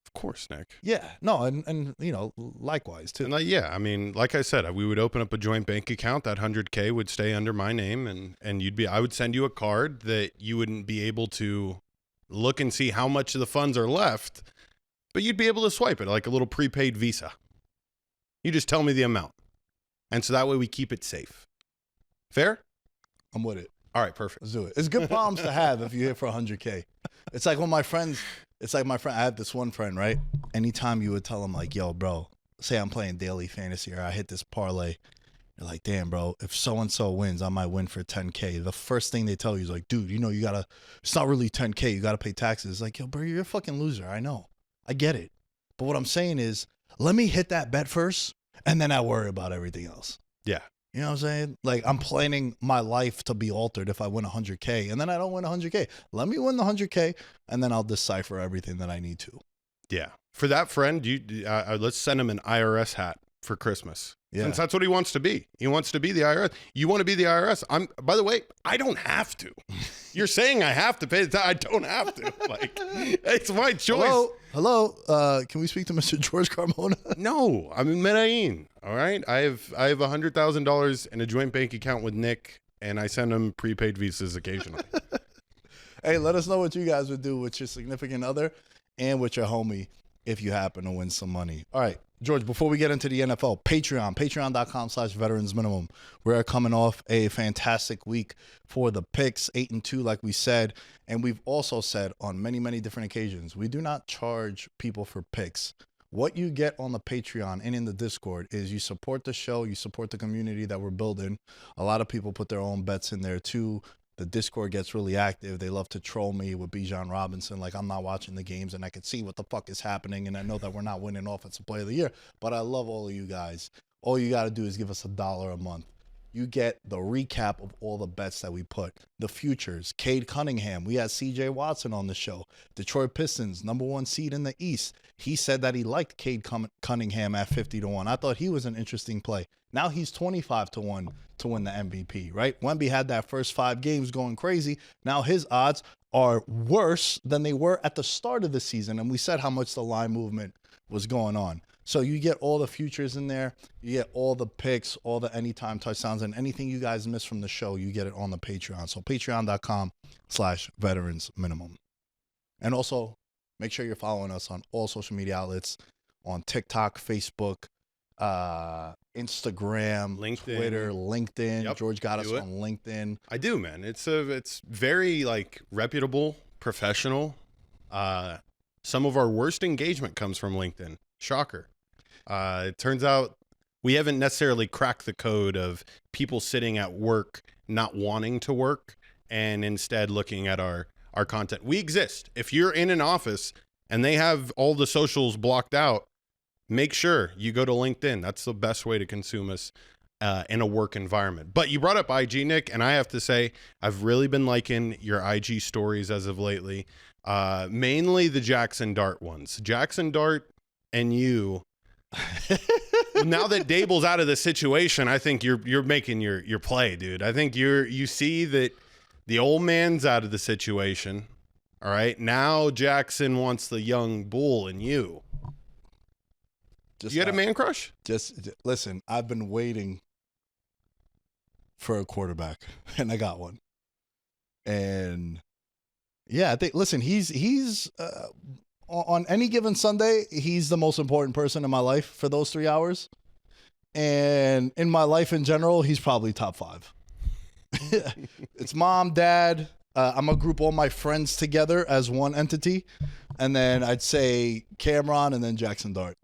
Of course, Nick. Yeah. No, and you know, likewise too. And yeah, I mean, like I said, we would open up a joint bank account. That 100K would stay under my name, and I would send you a card that you wouldn't be able to look and see how much of the funds are left, but you'd be able to swipe it like a little prepaid Visa. You just tell me the amount, and so that way we keep it safe. Fair? I'm with it. All right, perfect. Let's do it. It's good problems to have if you hit for 100K. It's like when my friends, I had this one friend, right? Anytime you would tell him like, yo, bro, say I'm playing daily fantasy or I hit this parlay. You're like, damn, bro, if so-and-so wins, I might win for 10K. The first thing they tell you is like, dude, you know, it's not really 10K. You got to pay taxes. It's like, yo, bro, you're a fucking loser. I know. I get it. But what I'm saying is, let me hit that bet first, and then I worry about everything else. Yeah. You know what I'm saying? Like, I'm planning my life to be altered if I win 100K, and then I don't win 100K. Let me win the 100K, and then I'll decipher everything that I need to. Yeah. For that friend, let's send him an IRS hat for Christmas. Yeah. Since that's what he wants to be. He wants to be the IRS. You want to be the IRS? By the way, I don't have to. You're saying I have to pay the tax. I don't have to. Like, it's my choice. Hello. Can we speak to Mr. George Carmona? No, I'm in Medellin. All right. I have $100,000 in a joint bank account with Nick, and I send him prepaid visas occasionally. Hey, let us know what you guys would do with your significant other and with your homie if you happen to win some money. All right. George, before we get into the NFL, patreon.com/Veterans Minimum. We're coming off a fantastic week for the picks, 8-2, like we said. And we've also said on many, many different occasions, we do not charge people for picks. What you get on the Patreon and in the Discord is you support the show, you support the community that we're building. A lot of people put their own bets in there too. The Discord gets really active. They love to troll me with Bijan Robinson. Like, I'm not watching the games and I can see what the fuck is happening. And I know that we're not winning Offensive Player of the Year, but I love all of you guys. All you got to do is give us $1 a month. You get the recap of all the bets that we put. The futures, Cade Cunningham. We had CJ Watson on the show. Detroit Pistons, #1 seed in the East. He said that he liked Cade Cunningham at 50-1. I thought he was an interesting play. Now he's 25-1 to win the MVP, right? Wemby had that first 5 games going crazy. Now his odds are worse than they were at the start of the season. And we said how much the line movement was going on. So you get all the futures in there. You get all the picks, all the anytime touchdowns, and anything you guys miss from the show, you get it on the Patreon. So patreon.com/Veterans Minimum. And also make sure you're following us on all social media outlets, on TikTok, Facebook, Instagram, LinkedIn. Twitter, LinkedIn. Yep, George got us do it. on LinkedIn. I do, man. It's very like reputable, professional. Some of our worst engagement comes from LinkedIn. Shocker. It turns out we haven't necessarily cracked the code of people sitting at work not wanting to work and instead looking at our content. We exist. If you're in an office and they have all the socials blocked out, make sure you go to LinkedIn. That's the best way to consume us in a work environment. But you brought up IG, Nick, and I have to say I've really been liking your IG stories as of lately, mainly the Jackson Dart ones. Jackson Dart and you. Now that Dable's out of the situation, I think you're making your play, dude. I think you see that the old man's out of the situation. All right, now Jackson wants the young bull in you. You had a man crush? Just listen, I've been waiting for a quarterback, and I got one. And yeah, I think listen, he's on any given Sunday, he's the most important person in my life for those 3 hours. And in my life in general, he's probably top 5. It's mom, dad. I'm gonna group all my friends together as one entity. And then I'd say Cameron and then Jackson Dart.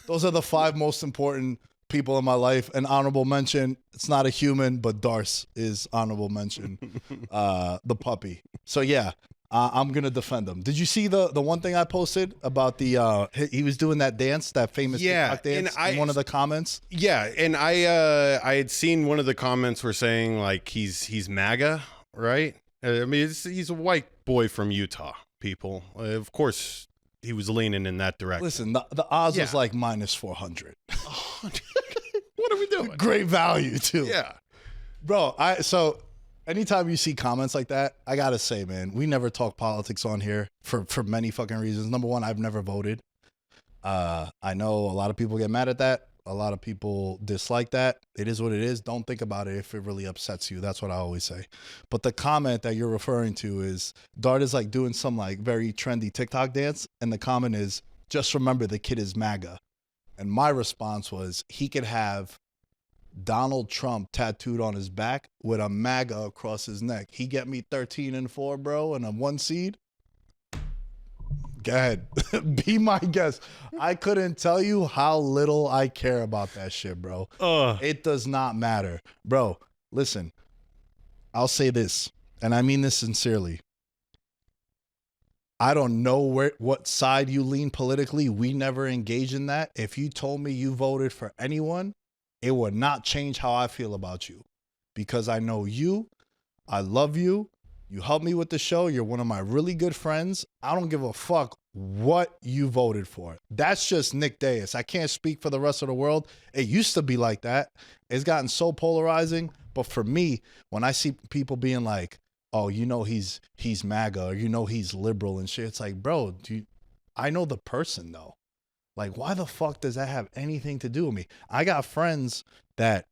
Those are the 5 most important people in my life. An honorable mention, it's not a human, but Darce is honorable mention, the puppy. So yeah, I'm going to defend him. Did you see the one thing I posted about the he was doing that dance, that famous TikTok dance in one of the comments? Yeah, and I had seen one of the comments were saying like he's MAGA, right? I mean, he's a white boy from Utah, people. Of course, he was leaning in that direction. Listen, the odds was like minus 400. What are we doing? Great value too. Yeah. Bro, so anytime you see comments like that, I got to say, man, we never talk politics on here for many fucking reasons. Number one, I've never voted. I know a lot of people get mad at that. A lot of people dislike that. It is what it is. Don't think about it if it really upsets you. That's what I always say. But the comment that you're referring to is Dart is like doing some like very trendy TikTok dance. And the comment is, just remember the kid is MAGA. And my response was, he could have Donald Trump tattooed on his back with a MAGA across his neck. He get me 13-4, bro, and a 1 seed. Go ahead. Be my guest. I couldn't tell you how little I care about that shit, bro. It does not matter. Bro, listen, I'll say this, and I mean this sincerely. I don't know what side you lean politically. We never engage in that. If you told me you voted for anyone, it would not change how I feel about you, because I know you. I love you. You helped me with the show. You're one of my really good friends. I don't give a fuck what you voted for. That's just Nick Dais. I can't speak for the rest of the world. It used to be like that. It's gotten so polarizing. But for me, when I see people being like, oh, you know he's MAGA, or you know he's liberal and shit, it's like, bro, I know the person though. Like, why the fuck does that have anything to do with me? I got friends that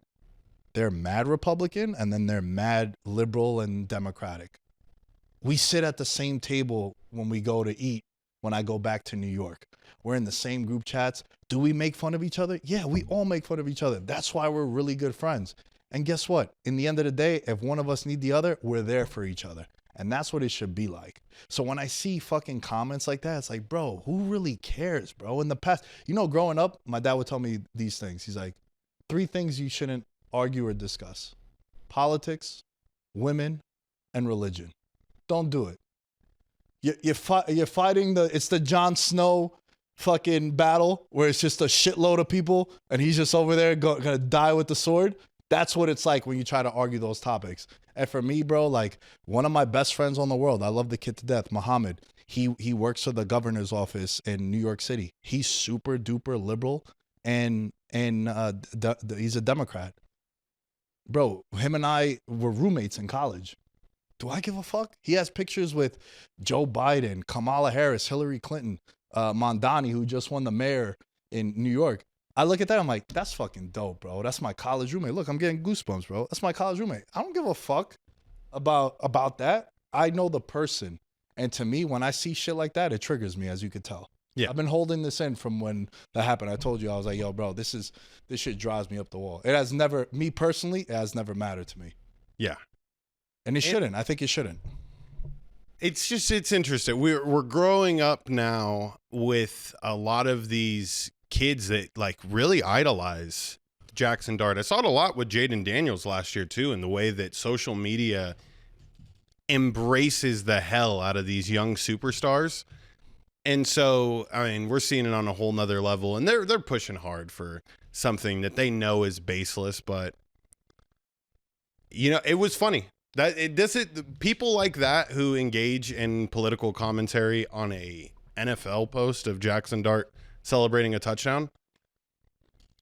they're mad Republican and then they're mad liberal and Democratic. We sit at the same table when we go to eat when I go back to New York. We're in the same group chats. Do we make fun of each other? Yeah, we all make fun of each other. That's why we're really good friends. And guess what? In the end of the day, if one of us need the other, we're there for each other. And that's what it should be like. So when I see fucking comments like that, it's like, bro, who really cares, bro? In the past, growing up, my dad would tell me these things. He's like, 3 things you shouldn't argue or discuss: politics, women, and religion. Don't do it. You're fighting it's the Jon Snow fucking battle where it's just a shitload of people and he's just over there gonna die with the sword. That's what it's like when you try to argue those topics. And for me, bro, like one of my best friends on the world, I love the kid to death, Muhammad. He works for the governor's office in New York City. He's super duper liberal and he's a Democrat. Bro, him and I were roommates in college. Do I give a fuck? He has pictures with Joe Biden, Kamala Harris, Hillary Clinton, Mondani, who just won the mayor in New York. I look at that, I'm like, that's fucking dope, bro. That's my college roommate. Look, I'm getting goosebumps, bro. That's my college roommate. I don't give a fuck about that. I know the person. And to me, when I see shit like that, it triggers me, as you could tell. Yeah. I've been holding this in from when that happened. I told you, I was like, yo, bro, this shit drives me up the wall. It has never, me personally, it has never mattered to me. Yeah. And it shouldn't. I think it shouldn't. It's interesting. We're growing up now with a lot of these kids that like really idolize Jackson Dart. I saw it a lot with Jaden Daniels last year too, in the way that social media embraces the hell out of these young superstars. And so, I mean, we're seeing it on a whole nother level, and they're pushing hard for something that they know is baseless. But you know, it was funny that this is people like that who engage in political commentary on a NFL post of Jackson Dart celebrating a touchdown.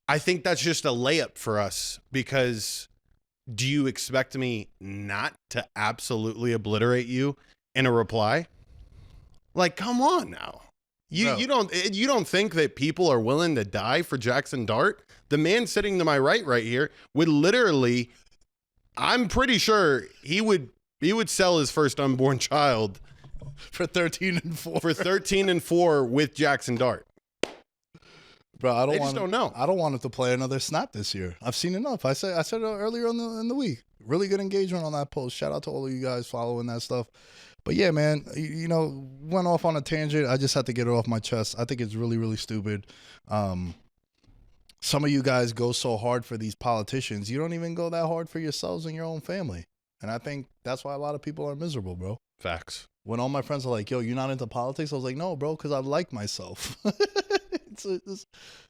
I think that's just a layup for us, because do you expect me not to absolutely obliterate you in a reply? Like, come on now. You don't think that people are willing to die for Jackson Dart? The man sitting to my right here would literally, I'm pretty sure he would sell his first unborn child For 13-4. for 13-4 with Jackson Dart. Bro, I They just don't know. I don't want him to play another snap this year. I've seen enough. I said it earlier in the week. Really good engagement on that post. Shout out to all of you guys following that stuff. But yeah, man, you know, went off on a tangent. I just had to get it off my chest. I think it's really, really stupid. Some of you guys go so hard for these politicians. You don't even go that hard for yourselves and your own family. And I think that's why a lot of people are miserable, bro. Facts. When all my friends are like, yo, you're not into politics? I was like, no, bro, because I like myself.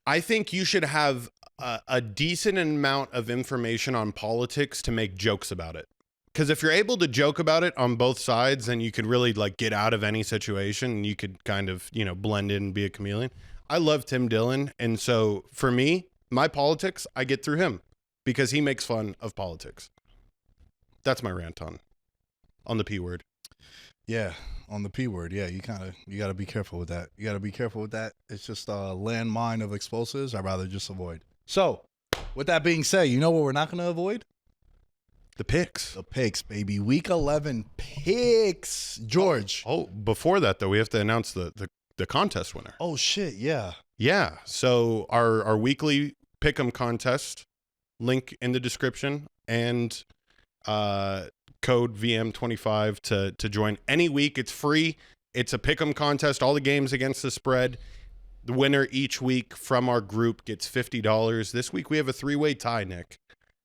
I think you should have a decent amount of information on politics to make jokes about it. Because if you're able to joke about it on both sides, then you could really like get out of any situation, and you could kind of, you know, blend in and be a chameleon. I love Tim Dillon. And so for me, my politics, I get through him because he makes fun of politics. That's my rant on the P word. Yeah, on the P word. Yeah, you got to be careful with that. You got to be careful with that. It's just a landmine of explosives I'd rather just avoid. So, with that being said, you know what we're not going to avoid? The picks. The picks, baby. Week 11 picks. George. Oh, before that, though, we have to announce the contest winner. Oh, shit, yeah. Yeah, so our weekly pick'em contest, link in the description, and code VM25 to join any week. It's free. It's a pick'em contest. All the games against the spread. The winner each week from our group gets $50. This week we have a three-way tie, Nick.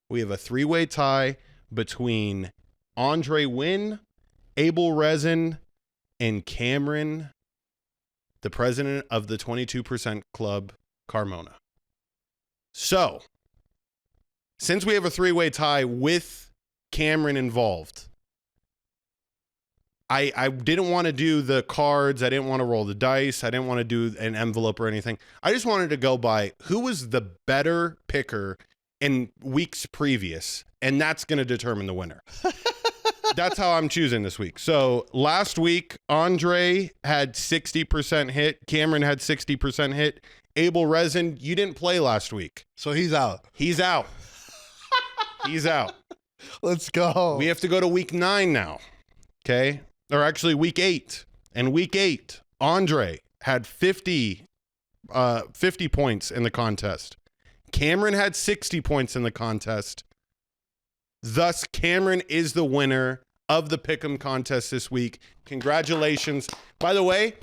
We have a three-way tie between Andre Wynn, Abel Resin, and Cameron, the president of the 22% Club, Carmona. So, since we have a three-way tie with Cameron involved, I didn't want to do the cards. I didn't want to roll the dice. I didn't want to do an envelope or anything. I just wanted to go by who was the better picker in weeks previous, and that's going to determine the winner. That's how I'm choosing this week. So last week, Andre had 60% hit. Cameron had 60% hit. Abel Resin, you didn't play last week. So he's out. He's out. He's out. Let's go. We have to go to week 9 now. Okay? Or actually week 8. And week 8, Andre had 50 points in the contest. Cameron had 60 points in the contest. Thus, Cameron is the winner of the Pick'em contest this week. Congratulations. By the way,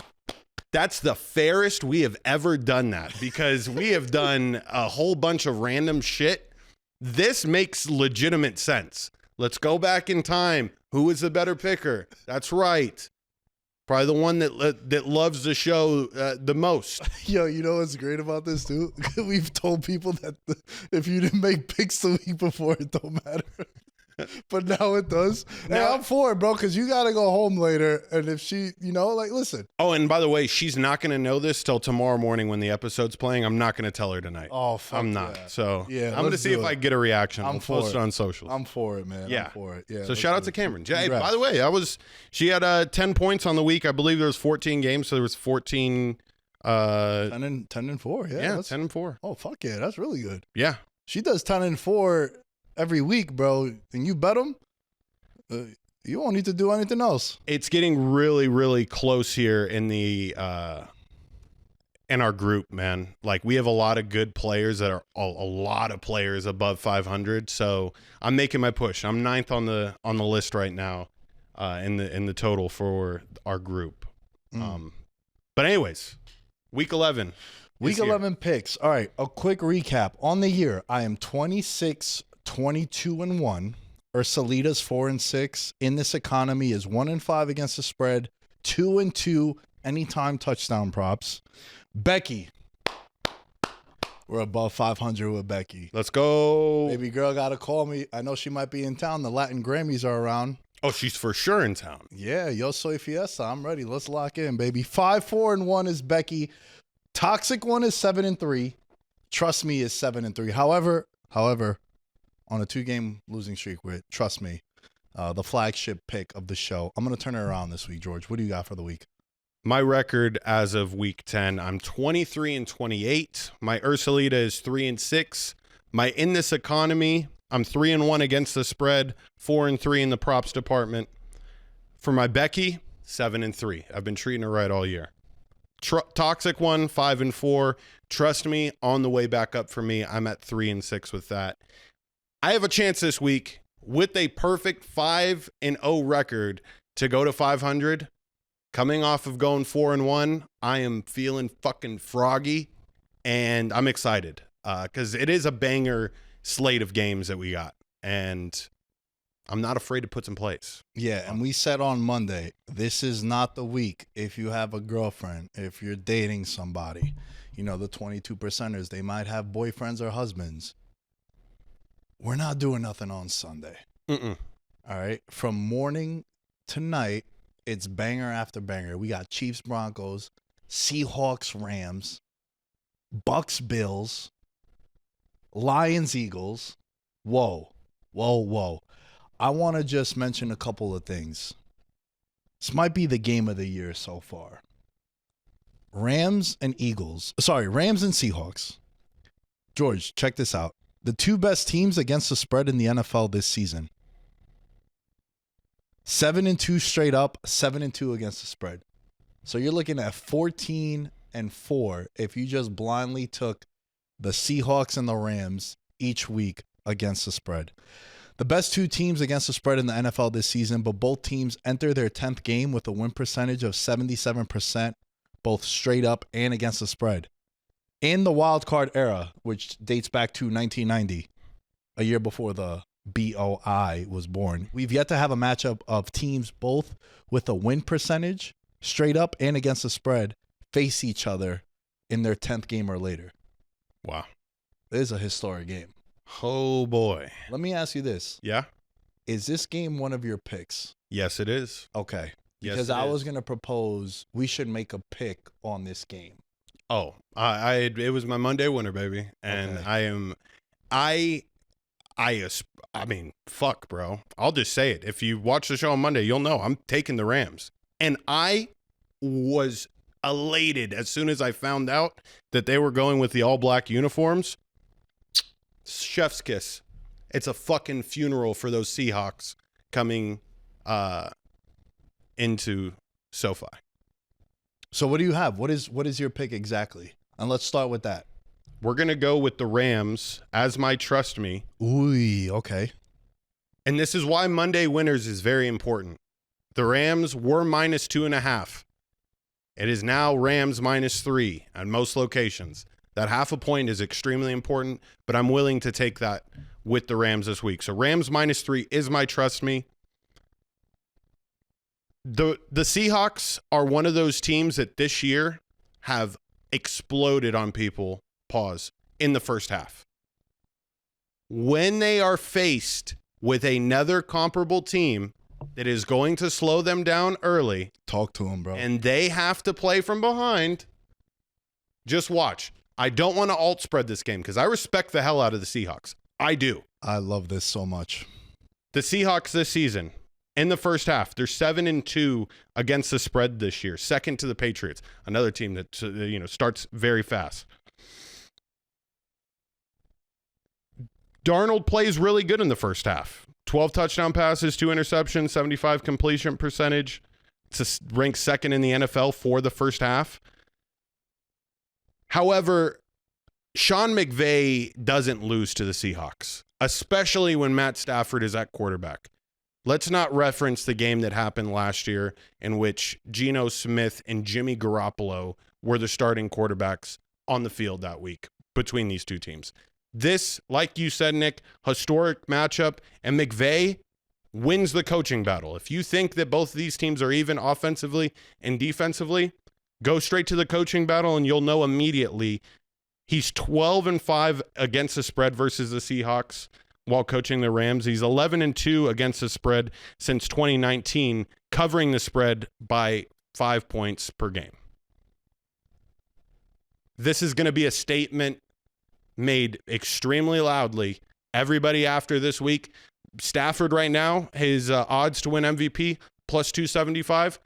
that's the fairest we have ever done that, because we have done a whole bunch of random shit. This makes legitimate sense. Let's go back in time. Who is the better picker? That's right. Probably the one that loves the show the most. Yo, you know what's great about this, too? We've told people that if you didn't make picks the week before, it don't matter. but now it does. Hey, I'm for it, bro, because you got to go home later. And if she, like, listen. Oh, and by the way, she's not going to know this till tomorrow morning when the episode's playing. I'm not going to tell her tonight. Oh, fuck I'm not. yeah. So Yeah, I'm going to see if I get a reaction. I'll post it on socials. I'm for it, man. Yeah. I'm for it. Yeah. So shout out to Cameron. Hey, Congrats. by the way, she had 10 points on the week. I believe there was 14 games, so there was 14. 10 and 4. Yeah. Yeah, 10 and 4. Oh, fuck yeah. That's really good. Yeah. She does 10 and 4 every week, bro. And you bet them, you won't need to do anything else. It's getting really, really close here in the in our group, man. Like, we have a lot of good players that are a lot of players above 500. So I'm making my push. I'm 9th on the list right now in the total for our group. But anyways, week 11. Week 11 picks. All right, a quick recap. On the year, I am 26, 22, and 1. Ursulita's 4 and 6. In this economy is 1 and 5 against the spread, 2 and 2 anytime touchdown props. Becky. We're above 500 with Becky. Let's go. Baby girl got to call me. I know she might be in town. The Latin Grammys are around. Oh, she's for sure in town. Yeah, Yo Soy Fiesta. I'm ready. Let's lock in, baby. 5, 4, and 1 is Becky. Toxic one is 7 and 3. Trust Me is 7 and 3. However, on a 2-game losing streak with Trust Me, the flagship pick of the show, I'm going to turn it around this week, George. What do you got for the week? My record as of week 10, I'm 23 and 28. My Ursulita is 3 and 6. My In This Economy, I'm 3 and 1 against the spread, 4 and 3 in the props department. For my Becky, 7 and 3. I've been treating her right all year. Toxic one, 5 and 4. Trust Me, on the way back up for me. I'm at 3 and 6 with that. I have a chance this week with a perfect 5 and 0 record to go to 500. Coming off of going 4 and 1, I am feeling fucking froggy, and I'm excited because it is a banger slate of games that we got, and I'm not afraid to put some plays. Yeah, and we said on Monday, this is not the week if you have a girlfriend, if you're dating somebody. The 22%ers, they might have boyfriends or husbands. We're not doing nothing on Sunday. Mm-mm. All right? From morning to night, it's banger after banger. We got Chiefs, Broncos, Seahawks, Rams, Bucks, Bills, Lions, Eagles. Whoa. I want to just mention a couple of things. This might be the game of the year so far. Rams and Seahawks. George, check this out. The 2 best teams against the spread in the NFL this season. 7 and 2 straight up, 7 and 2 against the spread. So you're looking at 14 and 4 if you just blindly took the Seahawks and the Rams each week against the spread. The best 2 teams against the spread in the NFL this season, but both teams enter their 10th game with a win percentage of 77%, both straight up and against the spread. In the wild card era, which dates back to 1990, a year before the BOI was born, we've yet to have a matchup of teams both with a win percentage, straight up and against the spread, face each other in their 10th game or later. Wow. It is a historic game. Oh, boy. Let me ask you this. Yeah? Is this game one of your picks? Yes, it is. Okay. Yes, Because it I is. was going to propose we should make a pick on this game. Oh, it was my Monday winner, baby. And Okay. I mean, fuck, bro. I'll just say it. If you watch the show on Monday, you'll know I'm taking the Rams. And I was elated as soon as I found out that they were going with the all-black uniforms. Chef's kiss. It's a fucking funeral for those Seahawks coming into SoFi. So what do you have? What is your pick exactly? And let's start with that. We're going to go with the Rams as my Trust Me. Ooh, okay. And this is why Monday winners is very important. The Rams were -2.5. It is now Rams -3 at most locations. That half a point is extremely important, but I'm willing to take that with the Rams this week. So Rams -3 is my Trust Me. The Seahawks are one of those teams that this year have exploded on people, in the first half. When they are faced with another comparable team that is going to slow them down early. Talk to him, bro. And they have to play from behind. Just watch. I don't want to alt spread this game because I respect the hell out of the Seahawks. I do. I love this so much. The Seahawks this season, in the first half, they're 7-2 against the spread this year, second to the Patriots, another team that starts very fast. Darnold plays really good in the first half. 12 touchdown passes, 2 interceptions, 75 completion percentage. It's ranked second in the NFL for the first half. However, Sean McVay doesn't lose to the Seahawks, especially when Matt Stafford is at quarterback. Let's not reference the game that happened last year in which Geno Smith and Jimmy Garoppolo were the starting quarterbacks on the field that week between these two teams. This, like you said, Nick, historic matchup, and McVay wins the coaching battle. If you think that both of these teams are even offensively and defensively, go straight to the coaching battle and you'll know immediately he's 12-5 against the spread versus the Seahawks while coaching the Rams. He's 11-2 against the spread since 2019, covering the spread by 5 points per game. This is going to be a statement made extremely loudly. Everybody after this week, Stafford right now, his odds to win MVP, plus 275.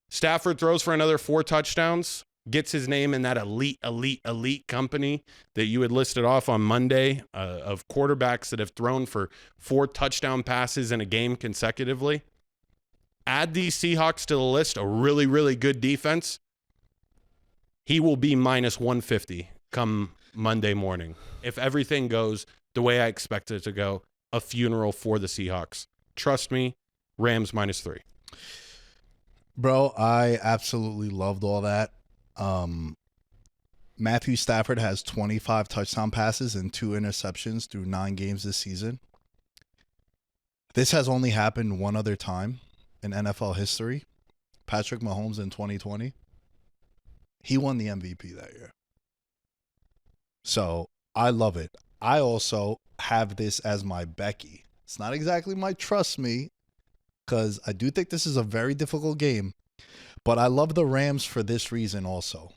Stafford throws for another 4 touchdowns, gets his name in that elite company that you had listed off on Monday of quarterbacks that have thrown for 4 touchdown passes in a game consecutively. Add these Seahawks to the list, a really, really good defense. He will be minus 150 come Monday morning. If everything goes the way I expect it to go, a funeral for the Seahawks. Trust me, Rams minus 3. Bro, I absolutely loved all that. Matthew Stafford has 25 touchdown passes and 2 interceptions through 9 games this season. This has only happened one other time in NFL history. Patrick Mahomes in 2020. He won the MVP that year. So I love it. I also have this as my Becky. It's not exactly my trust me, because I do think this is a very difficult game. But I love the Rams for this reason also.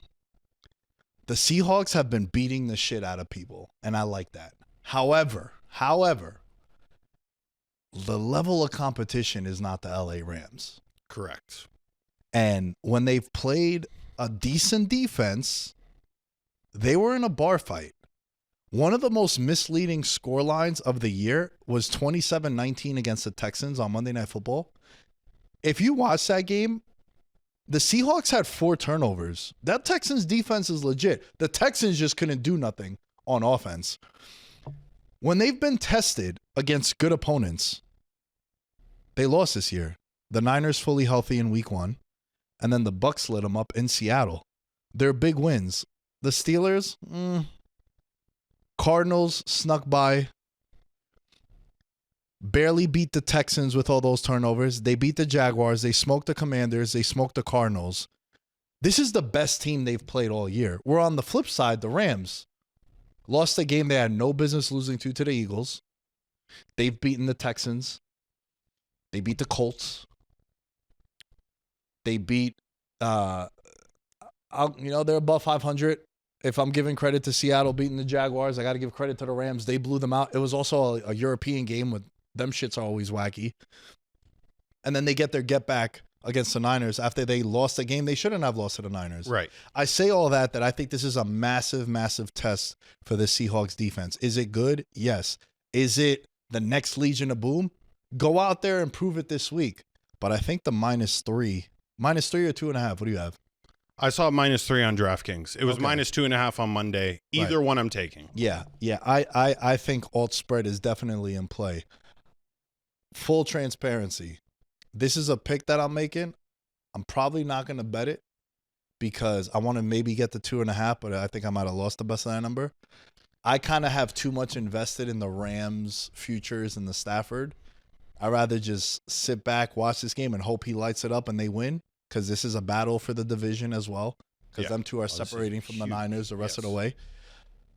The Seahawks have been beating the shit out of people, and I like that. However, the level of competition is not the LA Rams. Correct. And when they've played a decent defense, they were in a bar fight. One of the most misleading score lines of the year was 27-19 against the Texans on Monday Night Football. If you watch that game, the Seahawks had 4 turnovers. That Texans defense is legit. The Texans just couldn't do nothing on offense. When they've been tested against good opponents, they lost this year. The Niners fully healthy in week 1, and then the Bucs lit them up in Seattle. They're big wins. The Steelers, Cardinals snuck by. Barely beat the Texans with all those turnovers. They beat the Jaguars. They smoked the Commanders. They smoked the Cardinals. This is the best team they've played all year. We're on the flip side, the Rams lost a game they had no business losing to the Eagles. They've beaten the Texans. They beat the Colts. They beat, they're above 500. If I'm giving credit to Seattle beating the Jaguars, I got to give credit to the Rams. They blew them out. It was also a European game with them shits are always wacky. And then they get their get back against the Niners after they lost a game they shouldn't have lost to the Niners. Right. I say all that I think this is a massive, massive test for the Seahawks defense. Is it good? Yes. Is it the next Legion of Boom? Go out there and prove it this week. But I think the -3 or 2.5. What do you have? I saw -3 on DraftKings. It was -2.5 on Monday. Either one I'm taking. Yeah. I think alt spread is definitely in play. Full transparency. This is a pick that I'm making. I'm probably not going to bet it because I want to maybe get the 2.5, but I think I might have lost the best of that number. I kind of have too much invested in the Rams futures and the Stafford. I'd rather just sit back, watch this game, and hope he lights it up and they win, because this is a battle for the division as well, because them two are separating from the Niners the rest of the way.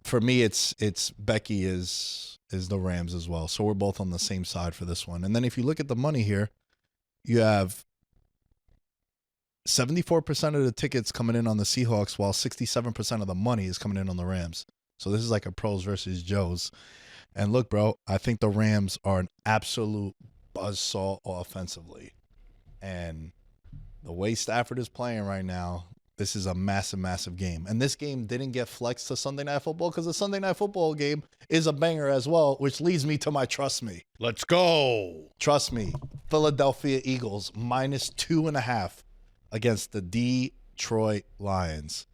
For me, it's Becky is is the Rams as well. So we're both on the same side for this one. And then if you look at the money here, you have 74% of the tickets coming in on the Seahawks, while 67% of the money is coming in on the Rams. So this is like a pros versus Joes. And look, bro, I think the Rams are an absolute buzzsaw offensively. And the way Stafford is playing right now, this is a massive, massive game. And this game didn't get flexed to Sunday Night Football because the Sunday Night Football game is a banger as well, which leads me to my trust me. Let's go. Trust me. Philadelphia Eagles -2.5 against the Detroit Lions.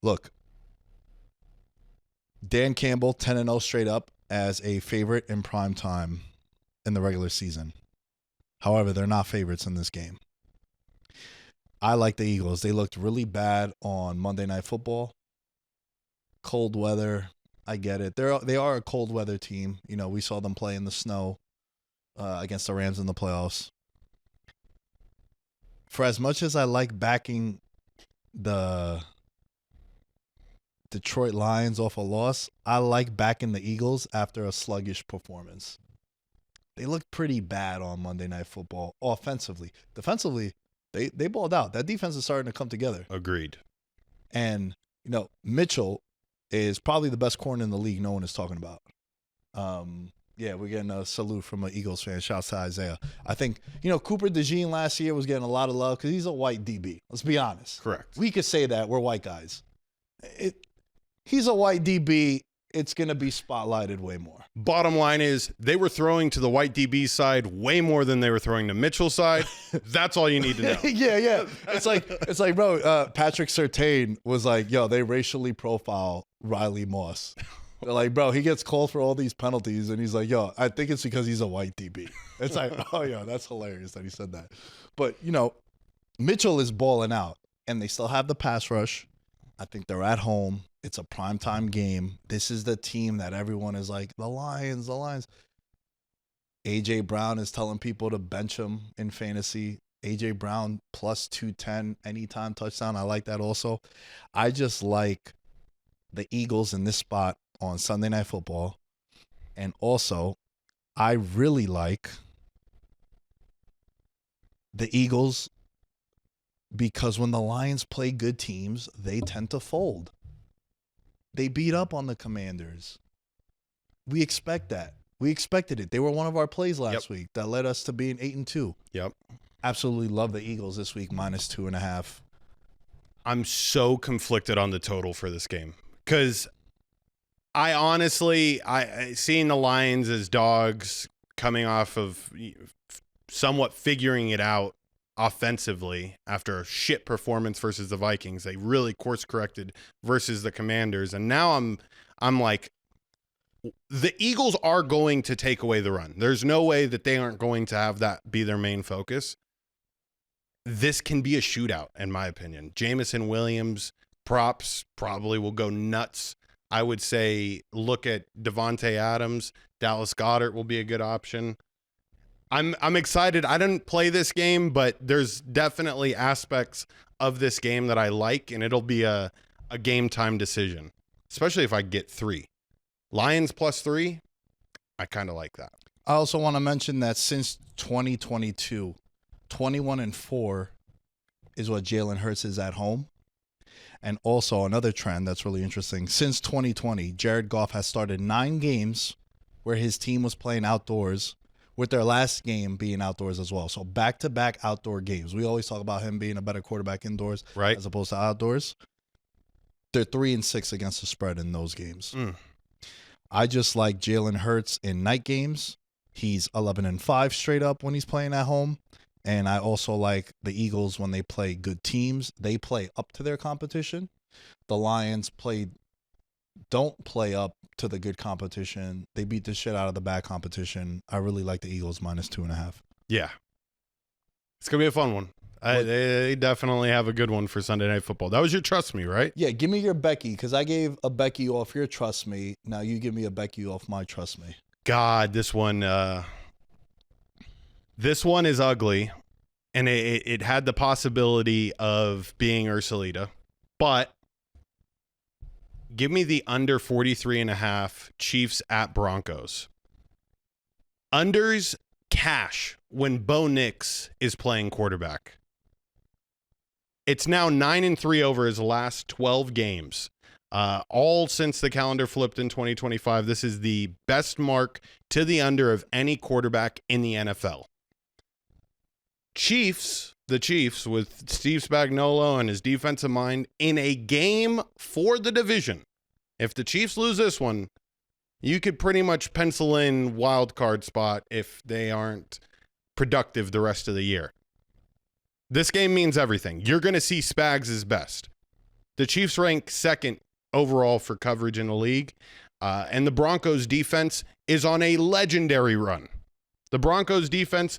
Look, Dan Campbell, 10-0 straight up as a favorite in prime time in the regular season. However, they're not favorites in this game. I like the Eagles. They looked really bad on Monday Night Football. Cold weather. I get it. They are a cold weather team. You know, we saw them play in the snow against the Rams in the playoffs. For as much as I like backing the Detroit Lions off a loss, I like backing the Eagles after a sluggish performance. They looked pretty bad on Monday Night Football offensively. Defensively, they balled out. That defense is starting to come together. Agreed. And, you know, Mitchell is probably the best corner in the league no one is talking about. Yeah, we're getting a salute from an Eagles fan. Shouts to Isaiah. I think, you know, Cooper DeJean last year was getting a lot of love because he's a white DB. Let's be honest. Correct. We could say that. We're white guys. He's a white DB. It's going to be spotlighted way more. Bottom line is they were throwing to the white DB side way more than they were throwing to Mitchell's side. That's all you need to know. Yeah. It's like, bro, Patrick Surtain was like, yo, they racially profile Riley Moss. They're like, bro, he gets called for all these penalties, and he's like, yo, I think it's because he's a white DB. It's like, oh, yeah, that's hilarious that he said that. But, you know, Mitchell is balling out, and they still have the pass rush. I think they're at home. It's a primetime game. This is the team that everyone is like, the Lions. A.J. Brown is telling people to bench him in fantasy. A.J. Brown plus 210 anytime touchdown. I like that also. I just like the Eagles in this spot on Sunday Night Football. And also, I really like the Eagles because when the Lions play good teams, they tend to fold. They beat up on the Commanders. We expect that. We expected it. They were one of our plays last week that led us to being 8-2. Yep. Absolutely love the Eagles this week, -2.5. I'm so conflicted on the total for this game because I honestly, seeing the Lions as dogs coming off of somewhat figuring it out offensively after a shit performance versus the Vikings. They really course corrected versus the Commanders. And now I'm like, the Eagles are going to take away the run. There's no way that they aren't going to have that be their main focus. This can be a shootout, in my opinion. Jamison Williams props probably will go nuts. I would say look at Devontae Adams. Dallas Goedert will be a good option. I'm excited. I didn't play this game, but there's definitely aspects of this game that I like, and it'll be a game time decision, especially if I get 3. Lions +3, I kind of like that. I also want to mention that since 2022, 21-4 is what Jalen Hurts is at home. And also another trend that's really interesting. Since 2020, Jared Goff has started 9 games where his team was playing outdoors, with their last game being outdoors as well. So back-to-back outdoor games. We always talk about him being a better quarterback indoors as opposed to outdoors. They're 3-6 against the spread in those games. I just like Jalen Hurts in night games. He's 11-5 straight up when he's playing at home. And I also like the Eagles when they play good teams. They play up to their competition. The Lions don't play up to the good competition. They beat the shit out of the bad competition. I really like the Eagles -2.5. Yeah. It's going to be a fun one. They definitely have a good one for Sunday Night Football. That was your trust me, right? Yeah, give me your Becky, because I gave a Becky off your trust me. Now you give me a Becky off my trust me. God, this one is ugly, and it had the possibility of being Ursulita, but Give me the under 43.5 Chiefs at Broncos. Unders cash when Bo Nix is playing quarterback. It's now 9-3 over his last 12 games. All since the calendar flipped in 2025. This is the best mark to the under of any quarterback in the NFL. The Chiefs, with Steve Spagnuolo and his defensive mind, in a game for the division. If the Chiefs lose this one, you could pretty much pencil in wild card spot if they aren't productive the rest of the year. This game means everything. You're going to see Spags' best. The Chiefs rank second overall for coverage in the league, and the Broncos defense is on a legendary run. The Broncos defense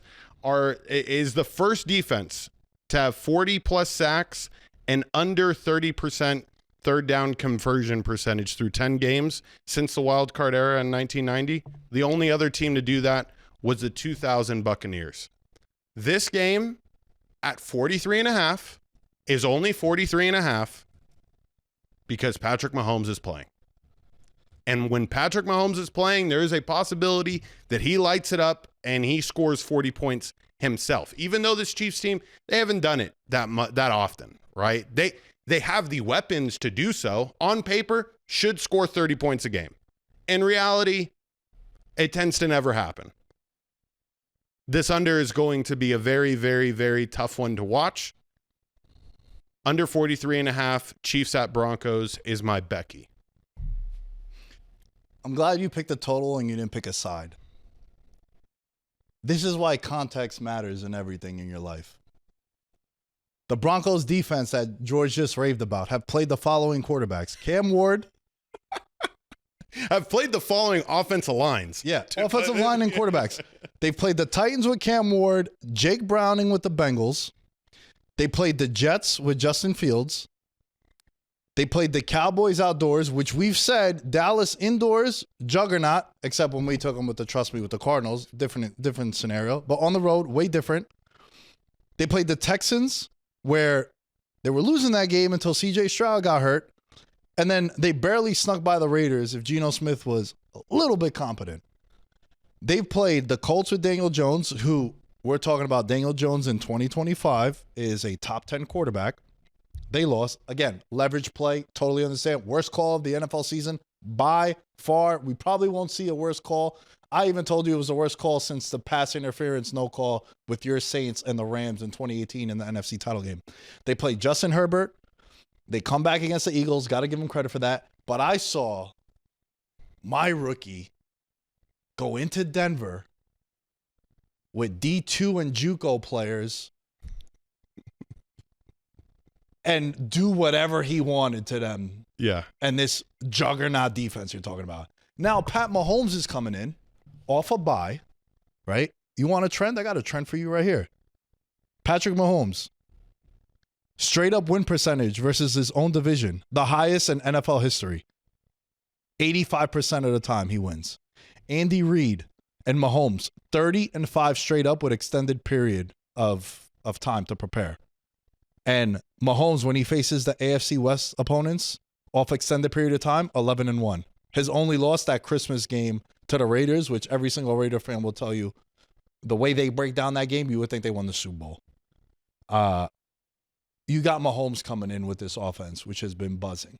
is the first defense to have 40-plus sacks and under 30% third down conversion percentage through 10 games since the wild card era in 1990. The only other team to do that was the 2000 Buccaneers. This game at 43.5 is only 43.5 because Patrick Mahomes is playing. And when Patrick Mahomes is playing, there is a possibility that he lights it up and he scores 40 points himself. Even though this Chiefs team, they haven't done it that often, right? They have the weapons to do so. On paper, should score 30 points a game. In reality, it tends to never happen. This under is going to be a very, very, very tough one to watch. Under 43.5, Chiefs at Broncos is my Becky. I'm glad you picked a total and you didn't pick a side. This is why context matters in everything in your life. The Broncos defense that George just raved about have played the following quarterbacks. Cam Ward. Have played the following offensive lines. Yeah, offensive line and quarterbacks. They've played the Titans with Cam Ward, Jake Browning with the Bengals. They played the Jets with Justin Fields. They played the Cowboys outdoors, which we've said Dallas indoors, juggernaut, except when we took them with the Cardinals. Different scenario. But on the road, way different. They played the Texans, where they were losing that game until C.J. Stroud got hurt. And then they barely snuck by the Raiders if Geno Smith was a little bit competent. They've played the Colts with Daniel Jones, who we're talking about. Daniel Jones in 2025 is a top 10 quarterback. They lost. Again, leverage play, totally understand. Worst call of the NFL season by far. We probably won't see a worse call. I even told you it was the worst call since the pass interference no call with your Saints and the Rams in 2018 in the NFC title game. They played Justin Herbert. They come back against the Eagles. Got to give them credit for that. But I saw my rookie go into Denver with D2 and JUCO players and do whatever he wanted to them. Yeah. And this juggernaut defense you're talking about. Now, Pat Mahomes is coming in off a bye, right? You want a trend? I got a trend for you right here. Patrick Mahomes. Straight up win percentage versus his own division. The highest in NFL history. 85% of the time he wins. Andy Reid and Mahomes, 30-5 straight up with extended period of time to prepare. And Mahomes, when he faces the AFC West opponents, off extended period of time, 11-1. His only loss, that Christmas game to the Raiders, which every single Raider fan will tell you, the way they break down that game, you would think they won the Super Bowl. You got Mahomes coming in with this offense, which has been buzzing.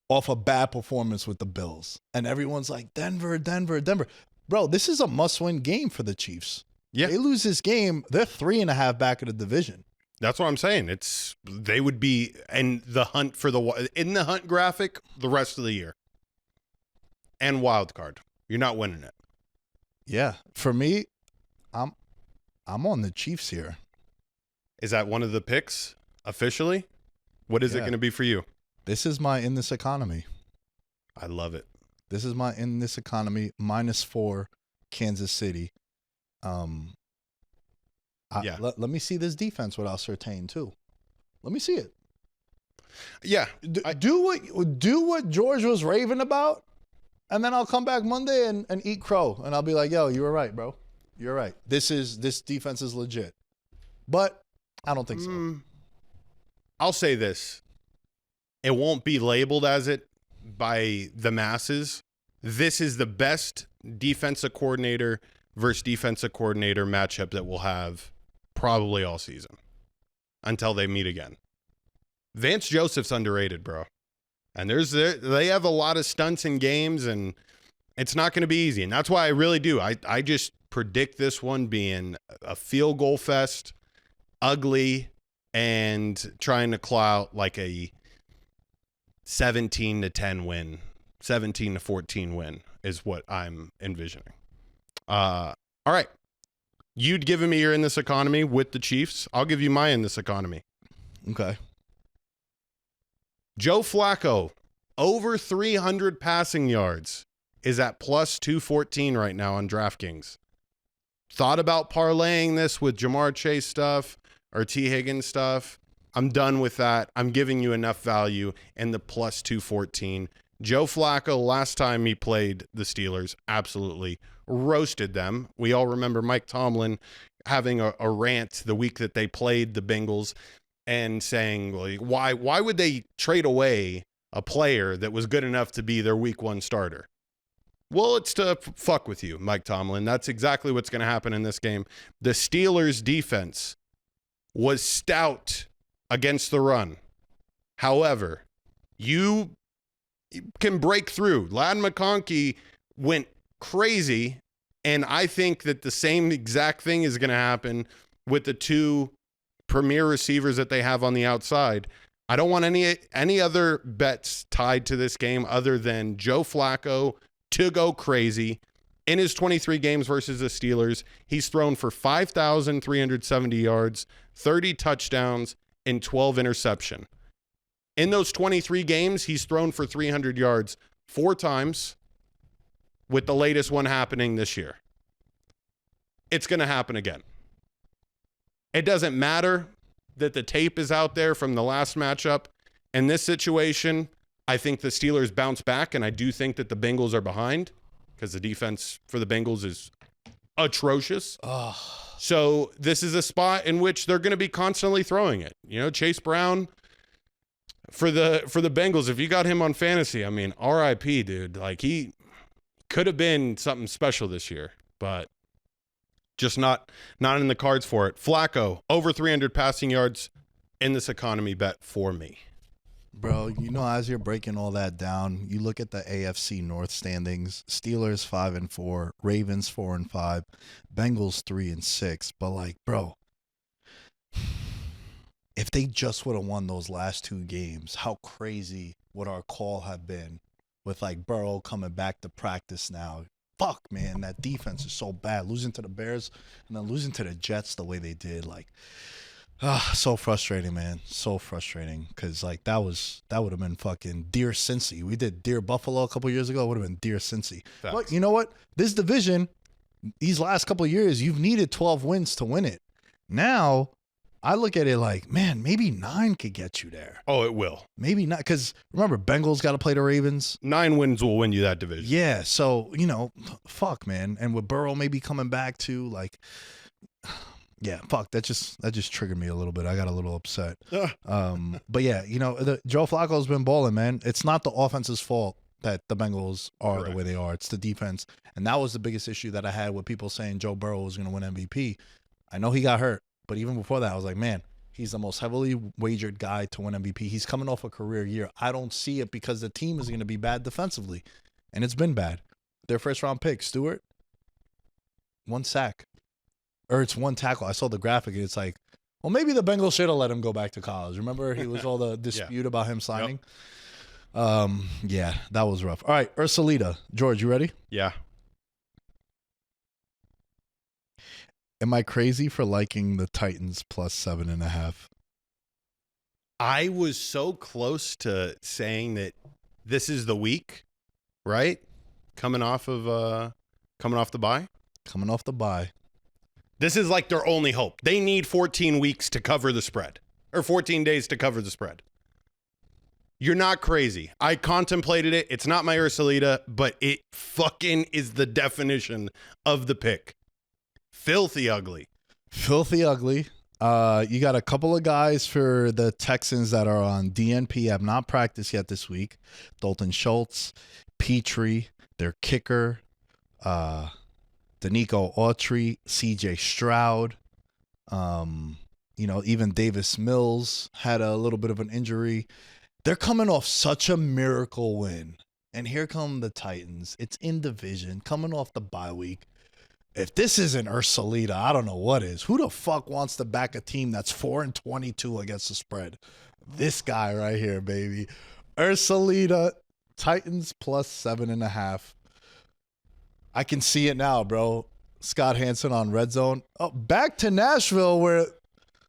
Off a bad performance with the Bills. And everyone's like, Denver. Bro, this is a must-win game for the Chiefs. Yeah. They lose this game, they're 3.5 back in the division. That's what I'm saying. They would be in the hunt graphic the rest of the year. And wild card. You're not winning it. Yeah. For me, I'm on the Chiefs here. Is that one of the picks officially? What is it going to be for you? This is my in this economy. I love it. This is my in this economy -4 Kansas City. Let me see this defense without Surtain too. Let me see it. Yeah. Do what George was raving about, and then I'll come back Monday and eat crow, and I'll be like, yo, you were right, bro. You're right. This defense is legit. But I don't think so. I'll say this. it won't be labeled as it by the masses. This is the best defensive coordinator versus defensive coordinator matchup that we'll have probably all season until they meet again. Vance Joseph's underrated, bro. And they have a lot of stunts in games, and it's not going to be easy. And that's why I really do. I just predict this one being a field goal fest, ugly, and trying to claw out like a 17-10 win, 17-14 win is what I'm envisioning. All right. You'd given me your in this economy with the Chiefs. I'll give you my in this economy. Okay. Joe Flacco, over 300 passing yards, is at plus 214 right now on DraftKings. Thought about parlaying this with Jamar Chase stuff or T. Higgins stuff. I'm done with that. I'm giving you enough value in the plus 214. Joe Flacco, last time he played the Steelers, absolutely roasted them. We all remember Mike Tomlin having a rant the week that they played the Bengals and saying, well, why would they trade away a player that was good enough to be their week 1 starter? Well, it's to fuck with you, Mike Tomlin. That's exactly what's going to happen in this game. The Steelers' defense was stout against the run. However, you can break through. Ladd McConkey went crazy, and I think that the same exact thing is going to happen with the 2 premier receivers that they have on the outside. I don't want any other bets tied to this game other than Joe Flacco to go crazy. In his 23 games versus the Steelers, he's thrown for 5,370 yards, 30 touchdowns, and 12 interception. In those 23 games, he's thrown for 300 yards 4 times, with the latest one happening this year. It's going to happen again. It doesn't matter that the tape is out there from the last matchup. In this situation, I think the Steelers bounce back, and I do think that the Bengals are behind because the defense for the Bengals is atrocious. Oh. So this is a spot in which they're going to be constantly throwing it. You know, Chase Brown for the Bengals, if you got him on fantasy, I mean, RIP, dude. Like, he could have been something special this year, but just not in the cards for it. Flacco, over 300 passing yards in this economy bet for me. Bro, you know, as you're breaking all that down, you look at the AFC North standings. Steelers 5-4, Ravens 4-5, Bengals 3-6. But like, bro, if they just would have won those last 2 games, how crazy would our call have been with like Burrow coming back to practice now? Fuck, man, that defense is so bad. Losing to the Bears and then losing to the Jets the way they did, like, so frustrating, man. So frustrating. Because, like, that would have been fucking Dear Cincy. We did Dear Buffalo a couple years ago. It would have been Dear Cincy. Facts. But you know what? This division, these last couple of years, you've needed 12 wins to win it. Now, I look at it like, man, maybe 9 could get you there. Oh, it will. Maybe not. Because, remember, Bengals got to play the Ravens. 9 wins will win you that division. Yeah, so, you know, fuck, man. And with Burrow maybe coming back too, like, yeah, fuck, that just triggered me a little bit. I got a little upset. But yeah, you know, Joe Flacco's been balling, man. It's not the offense's fault that the Bengals are Correct. the way they are. It's the defense. And that was the biggest issue that I had with people saying Joe Burrow was going to win MVP. I know he got hurt, but even before that, I was like, man, he's the most heavily wagered guy to win MVP. He's coming off a career year. I don't see it because the team is going to be bad defensively. And it's been bad. Their first-round pick, Stewart, 1 sack. Or it's 1 tackle. I saw the graphic, and it's like, well, maybe the Bengals should have let him go back to college. Remember, he was all the dispute about him signing? Yep. Yeah, that was rough. All right, Ursulita. George, you ready? Yeah. Am I crazy for liking the Titans plus 7.5? I was so close to saying that this is the week, right? Coming off the bye? Coming off the bye. This is like their only hope. They need 14 weeks to cover the spread, or 14 days to cover the spread. You're not crazy. I contemplated it. It's not my Ursulita, but it fucking is the definition of the pick. Filthy ugly. Filthy ugly. You got a couple of guys for the Texans that are on DNP, have not practiced yet this week. Dalton Schultz, Petrie, their kicker, Nico Autry, CJ Stroud. Even Davis Mills had a little bit of an injury. They're coming off such a miracle win. And here come the Titans. It's in division, coming off the bye week. If this isn't Ursulita, I don't know what is. Who the fuck wants to back a team that's 4-22 against the spread? This guy right here, baby. Ursulita, Titans plus 7.5. I can see it now, bro. Scott Hansen on Red Zone. Oh, back to Nashville where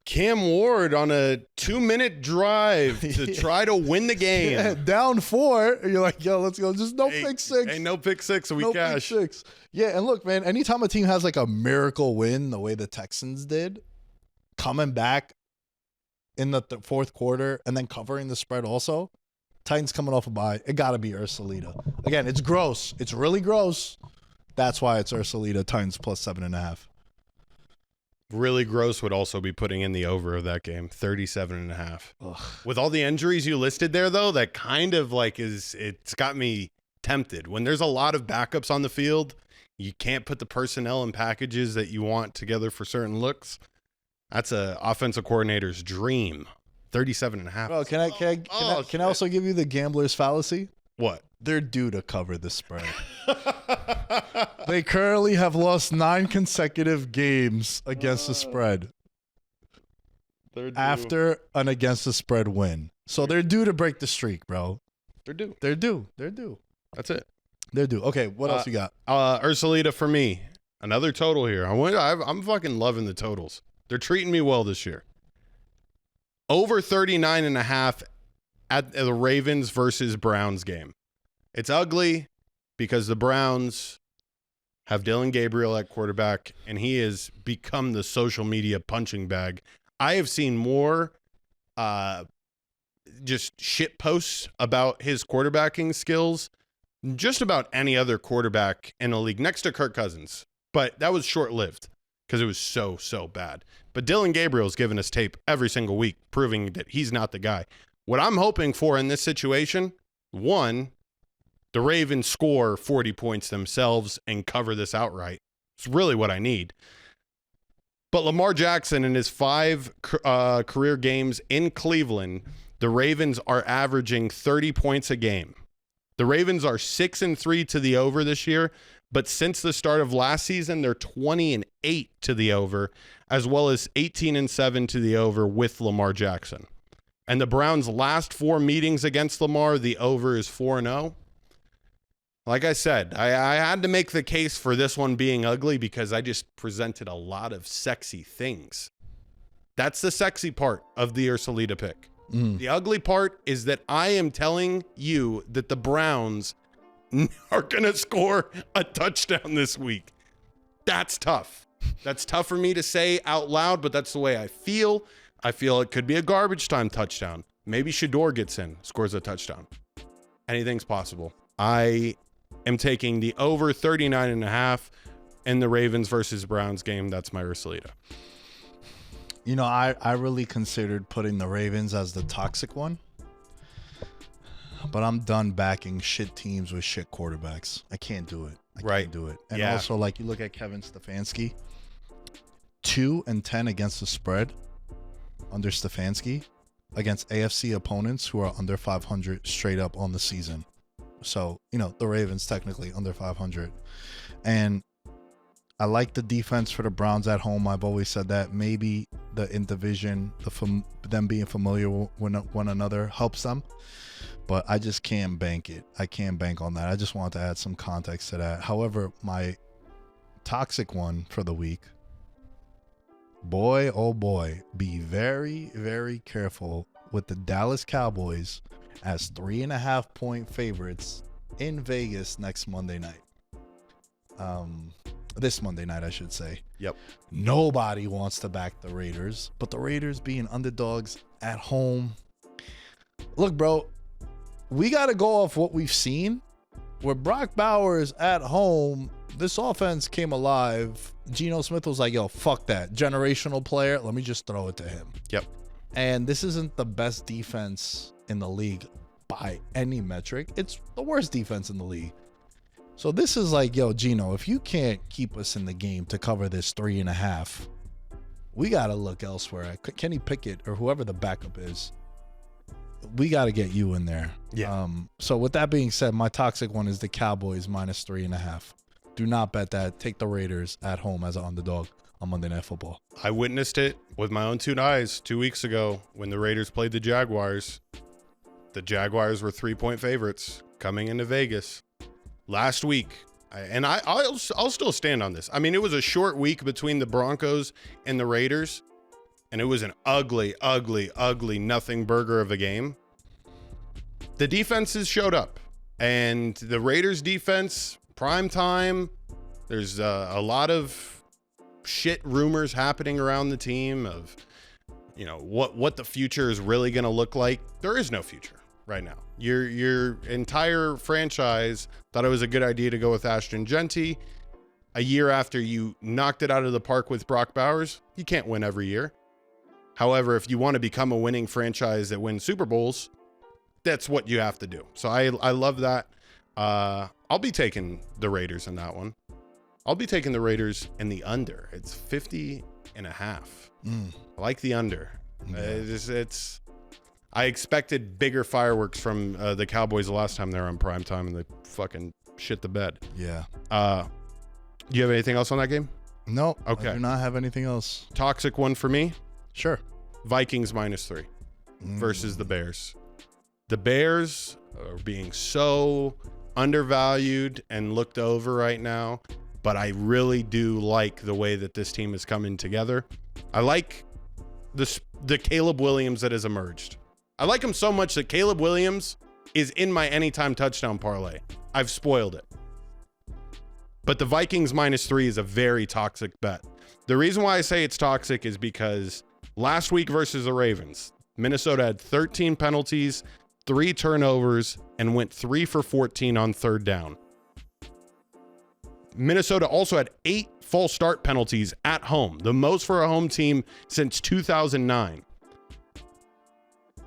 Cam Ward on a 2-minute drive to try to win the game. Yeah, down 4. And you're like, yo, let's go. Just no pick six. Hey, no pick six, so we cash. Pick six. Yeah, and look, man, anytime a team has like a miracle win the way the Texans did, coming back in the fourth quarter and then covering the spread also, Titans coming off a bye, it got to be Ursulita. Again, it's gross. It's really gross. That's why it's Ursulita, Titans plus 7.5. Really gross would also be putting in the over of that game, 37.5. With all the injuries you listed there, though, that kind of like it's got me tempted. When there's a lot of backups on the field, you can't put the personnel and packages that you want together for certain looks. That's a offensive coordinator's dream. 37.5. Bro, can I also give you the gambler's fallacy? What? They're due to cover the spread. They currently have lost 9 consecutive games against the spread after an against the spread win. So they're due to break the streak, bro. They're due. They're due. That's it. They're due. Okay, what else you got? Ursulita for me. Another total here. I'm fucking loving the totals. They're treating me well this year. Over 39.5 at the Ravens versus Browns game. It's ugly because the Browns have Dylan Gabriel at quarterback, and he has become the social media punching bag. I have seen more just shit posts about his quarterbacking skills than just about any other quarterback in the league, next to Kirk Cousins. But that was short-lived because it was so bad. But Dylan Gabriel's given us tape every single week, proving that he's not the guy. What I'm hoping for in this situation, one, the Ravens score 40 points themselves and cover this outright. It's really what I need. But Lamar Jackson in his 5 career games in Cleveland, the Ravens are averaging 30 points a game. The Ravens are 6-3 to the over this year, but since the start of last season, they're 20-8 to the over, as well as 18-7 to the over with Lamar Jackson. And the Browns' last 4 meetings against Lamar, the over is 4-0. Like I said, I had to make the case for this one being ugly because I just presented a lot of sexy things. That's the sexy part of the Ursulita pick. The ugly part is that I am telling you that the Browns are going to score a touchdown this week. That's tough. That's tough for me to say out loud, but that's the way I feel. I feel it could be a garbage time touchdown. Maybe Shador gets in, scores a touchdown. Anything's possible. I am taking the over 39.5 in the Ravens versus Browns game. That's my Ursulita. You know, I really considered putting the Ravens as the toxic one, but I'm done backing shit teams with shit quarterbacks. I can't do it. I can't do it. And also, like, you look at Kevin Stefanski, 2-10 against the spread under Stefanski against AFC opponents who are under 500 straight up on the season. So, you know, the Ravens technically under 500. And I like the defense for the Browns at home. I've always said that. Maybe the in division, them being familiar with one another helps them. But I just can't bank it. I can't bank on that. I just want to add some context to that. However, my toxic one for the week, boy, oh boy, be very, very careful with the Dallas Cowboys as 3.5-point favorites in Vegas next Monday night. This Monday night, I should say. Yep. Nobody wants to back the Raiders, but the Raiders being underdogs at home. Look, bro, we got to go off what we've seen. Where Brock Bowers at home this offense came alive. Geno Smith was like, yo, fuck that. Generational player. Let me just throw it to him. Yep. And this isn't the best defense in the league by any metric. It's the worst defense in the league. So this is like, yo, Geno, if you can't keep us in the game to cover this 3.5, we got to look elsewhere. Kenny Pickett or whoever the backup is, we got to get you in there. Yeah. So with that being said, my toxic one is the Cowboys minus 3.5. Do not bet that. Take the Raiders at home as an underdog on Monday Night Football. I witnessed it with my own 2 eyes 2 weeks ago when the Raiders played the Jaguars. The Jaguars were 3-point favorites coming into Vegas last week. I'll still stand on this. I mean, it was a short week between the Broncos and the Raiders, and it was an ugly, ugly, ugly nothing burger of a game. The defenses showed up, and the Raiders defense, prime time, there's a lot of shit rumors happening around the team of, you know, what the future is really going to look like. There is no future right now. Your entire franchise thought it was a good idea to go with Ashton Genty. A year after you knocked it out of the park with Brock Bowers, you can't win every year. However, if you want to become a winning franchise that wins Super Bowls, that's what you have to do. So I love that. I'll be taking the Raiders in that one. I'll be taking the Raiders in the under. It's 50.5. I like the under. Yeah. I expected bigger fireworks from the Cowboys the last time they were on primetime, and they fucking shit the bed. Yeah. Do you have anything else on that game? No. Okay. I do not have anything else. Toxic one for me. Sure. Vikings -3 versus the Bears. The Bears are being so undervalued and looked over right now, but I really do like the way that this team is coming together. I like the Caleb Williams that has emerged. I like him so much that Caleb Williams is in my anytime touchdown parlay. I've spoiled it. But the Vikings -3 is a very toxic bet. The reason why I say it's toxic is because last week versus the Ravens, Minnesota had 13 penalties, 3 turnovers, and went 3 for 14 on 3rd down. Minnesota also had 8 false start penalties at home, the most for a home team since 2009.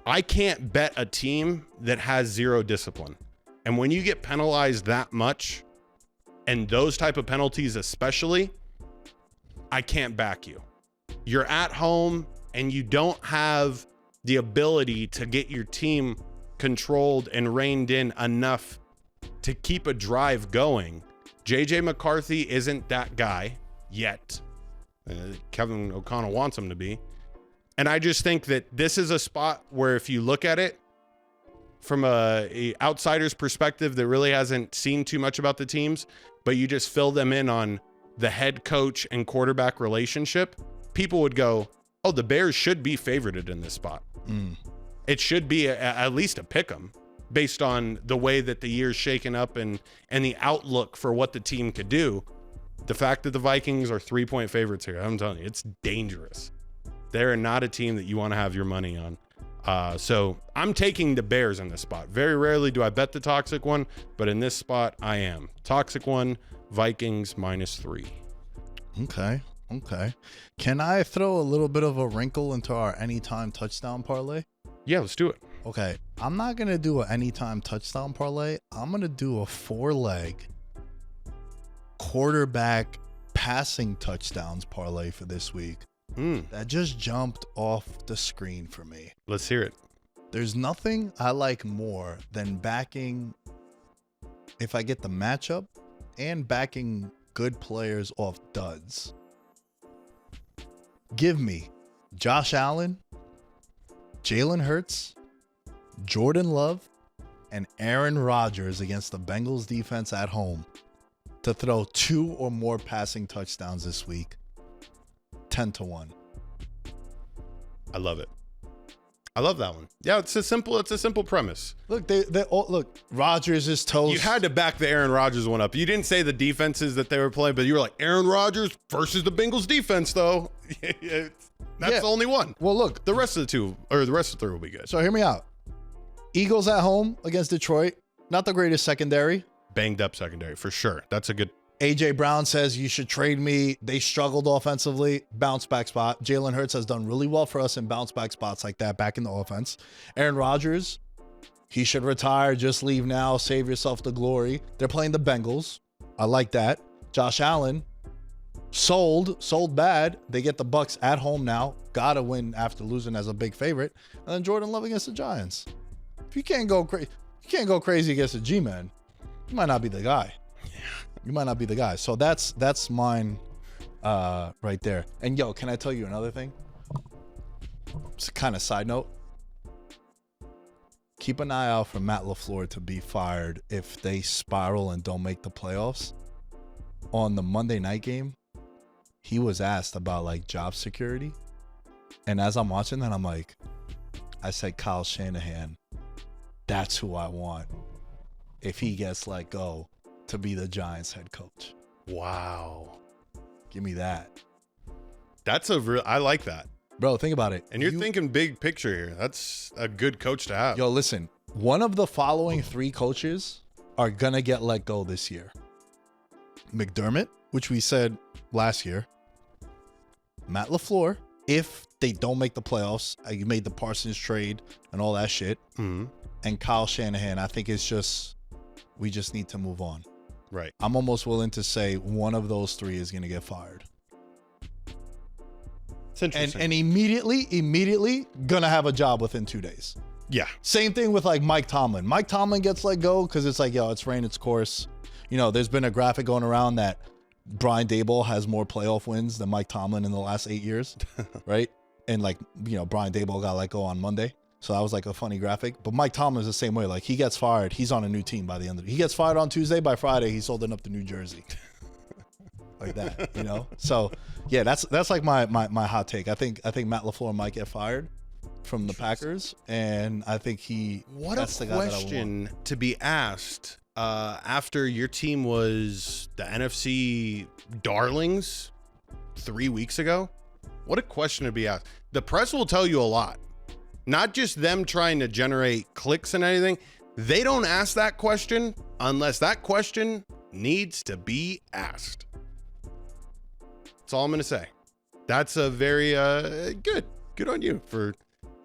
I can't bet a team that has 0 discipline. And when you get penalized that much, and those type of penalties especially, I can't back you. You're at home and you don't have the ability to get your team controlled and reined in enough to keep a drive going. JJ McCarthy isn't that guy yet. Kevin O'Connell wants him to be. And I just think that this is a spot where if you look at it from a outsider's perspective that really hasn't seen too much about the teams, but you just fill them in on the head coach and quarterback relationship, people would go, oh, the Bears should be favorited in this spot. It should be at least a pick 'em based on the way that the year's shaken up and the outlook for what the team could do. The fact that the Vikings are 3-point favorites here, I'm telling you, it's dangerous. They're not a team that you want to have your money on. So I'm taking the Bears in this spot. Very rarely do I bet the toxic one, but in this spot, I am. Toxic one, Vikings -3. Okay. Can I throw a little bit of a wrinkle into our anytime touchdown parlay? Yeah, let's do it. Okay. I'm not going to do an anytime touchdown parlay. I'm going to do a 4-leg quarterback passing touchdowns parlay for this week. That just jumped off the screen for me. Let's hear it. There's nothing I like more than backing, if I get the matchup, and backing good players off duds. Give me Josh Allen, Jalen Hurts, Jordan Love, and Aaron Rodgers against the Bengals defense at home to throw 2 or more passing touchdowns this week. 10-1. I love it. I love that one. Yeah, it's a simple premise. Look, they all look. Rodgers is toast. You had to back the Aaron Rodgers one up. You didn't say the defenses that they were playing, but you were like Aaron Rodgers versus the Bengals defense, though. That's the only one. Well, look, the rest of the 3 will be good. So hear me out. Eagles at home against Detroit. Not the greatest secondary. Banged up secondary for sure. That's a good AJ Brown says you should trade me. They struggled offensively. Bounce back spot. Jalen Hurts has done really well for us in bounce back spots like that back in the offense. Aaron Rodgers, he should retire. Just leave now. Save yourself the glory. They're playing the Bengals. I like that. Josh Allen, sold bad. They get the Bucks at home now. Gotta win after losing as a big favorite. And then Jordan Love against the Giants. If you can't go crazy against a G-man, you might not be the guy. You might not be the guy. So that's mine right there. And yo, can I tell you another thing? It's a kind of side note. Keep an eye out for Matt LaFleur to be fired if they spiral and don't make the playoffs. On the Monday night game, he was asked about like job security. And as I'm watching that, I'm like, I said, Kyle Shanahan, that's who I want if he gets let go to be the Giants head coach. Wow. Give me that. That's I like that. Bro, think about it. And you're thinking big picture here. That's a good coach to have. Yo, listen, one of the following 3 coaches are going to get let go this year. McDermott, which we said last year. Matt LaFleur, if they don't make the playoffs, you made the Parsons trade and all that shit. Mm-hmm. And Kyle Shanahan, I think it's just, we just need to move on. Right. I'm almost willing to say one of those 3 is going to get fired. It's interesting. And immediately going to have a job within 2 days. Yeah. Same thing with like Mike Tomlin. Mike Tomlin gets let go because it's like, yo, it's ran its course. You know, there's been a graphic going around that Brian Daboll has more playoff wins than Mike Tomlin in the last 8 years, right? And like, you know, Brian Daboll got let go on Monday. So that was like a funny graphic. But Mike Tomlin's the same way. Like he gets fired, he's on a new team by the end of it. He gets fired on Tuesday, by Friday, he's holding up to New Jersey. Like that, you know? So yeah, that's like my hot take. I think Matt LaFleur might get fired from the Packers. And I think that's the guy that I want. Question to be asked after your team was the NFC darlings 3 weeks ago. What a question to be asked. The press will tell you a lot. Not just them trying to generate clicks and anything. They don't ask that question unless that question needs to be asked. That's all I'm going to say. That's a very good on you for,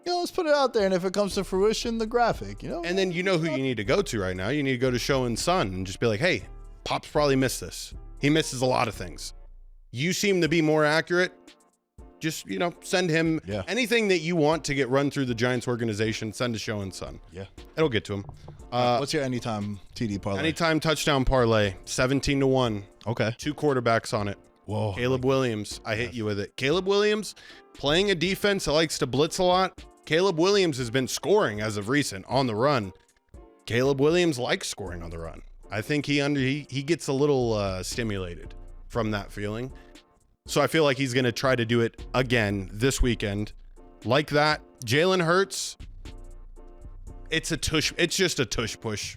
let's put it out there. And if it comes to fruition, the graphic, And then you know who you need to go to right now. You need to go to Show and Sun and just be like, hey, Pop's probably missed this. He misses a lot of things. You seem to be more accurate. Just, send him anything that you want to get run through the Giants organization. Send to Show and Sun. Yeah. It'll get to him. What's your anytime TD parlay? Anytime touchdown parlay, 17-1. Okay. 2 quarterbacks on it. Whoa. Caleb Williams. I hit you with it. Caleb Williams playing a defense that likes to blitz a lot. Caleb Williams has been scoring as of recent on the run. Caleb Williams likes scoring on the run. I think he gets a little stimulated from that feeling. So I feel like he's going to try to do it again this weekend. Like that. Jalen Hurts. It's just a tush push.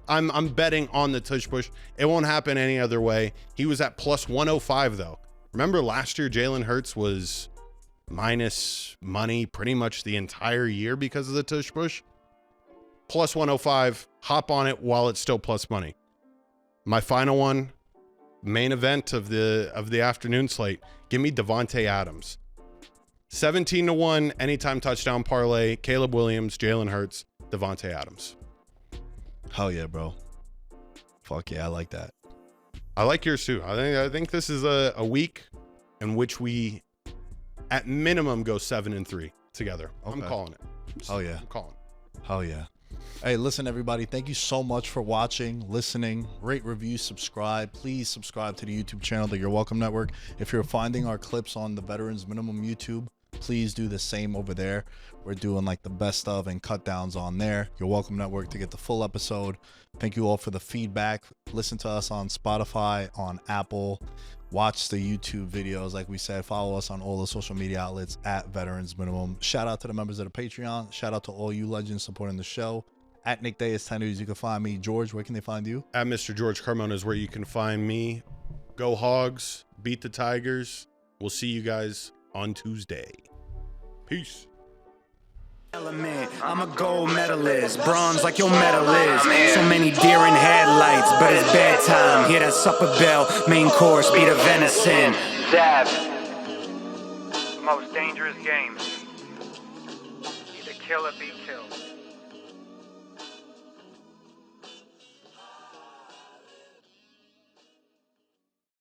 I'm betting on the tush push. It won't happen any other way. He was at plus 105 though. Remember last year Jalen Hurts was minus money pretty much the entire year because of the tush push. Plus 105. Hop on it while it's still plus money. My final one. Main event of the afternoon slate. Give me Devontae Adams. 17-1 anytime touchdown parlay. Caleb Williams, Jalen Hurts, Devontae Adams. Hell yeah, bro. Fuck yeah, I like that. I like yours too. I think this is a week in which we at minimum go 7-3 together. Okay. I'm calling it. Hell yeah. I'm calling. Hell yeah. Hey, listen, everybody. Thank you so much for watching, listening, rate, review, subscribe. Please subscribe to the YouTube channel, the Your Welcome Network. If you're finding our clips on the Veterans Minimum YouTube, please do the same over there. We're doing like the best of and cut downs on there. Your Welcome Network to get the full episode. Thank you all for the feedback. Listen to us on Spotify, on Apple. Watch the YouTube videos. Like we said, follow us on all the social media outlets at Veterans Minimum. Shout out to the members of the Patreon. Shout out to all you legends supporting the show. At Nick Dais 10 News, you can find me. George, where can they find you? At Mr. George Carmona is where you can find me. Go Hogs. Beat the Tigers. We'll see you guys on Tuesday. Peace. I'm a gold medalist, bronze like your medal is. So many deer in headlights, but it's bedtime. Hear that supper bell, main course be the venison. Dab. Most dangerous game. Either kill or be killed.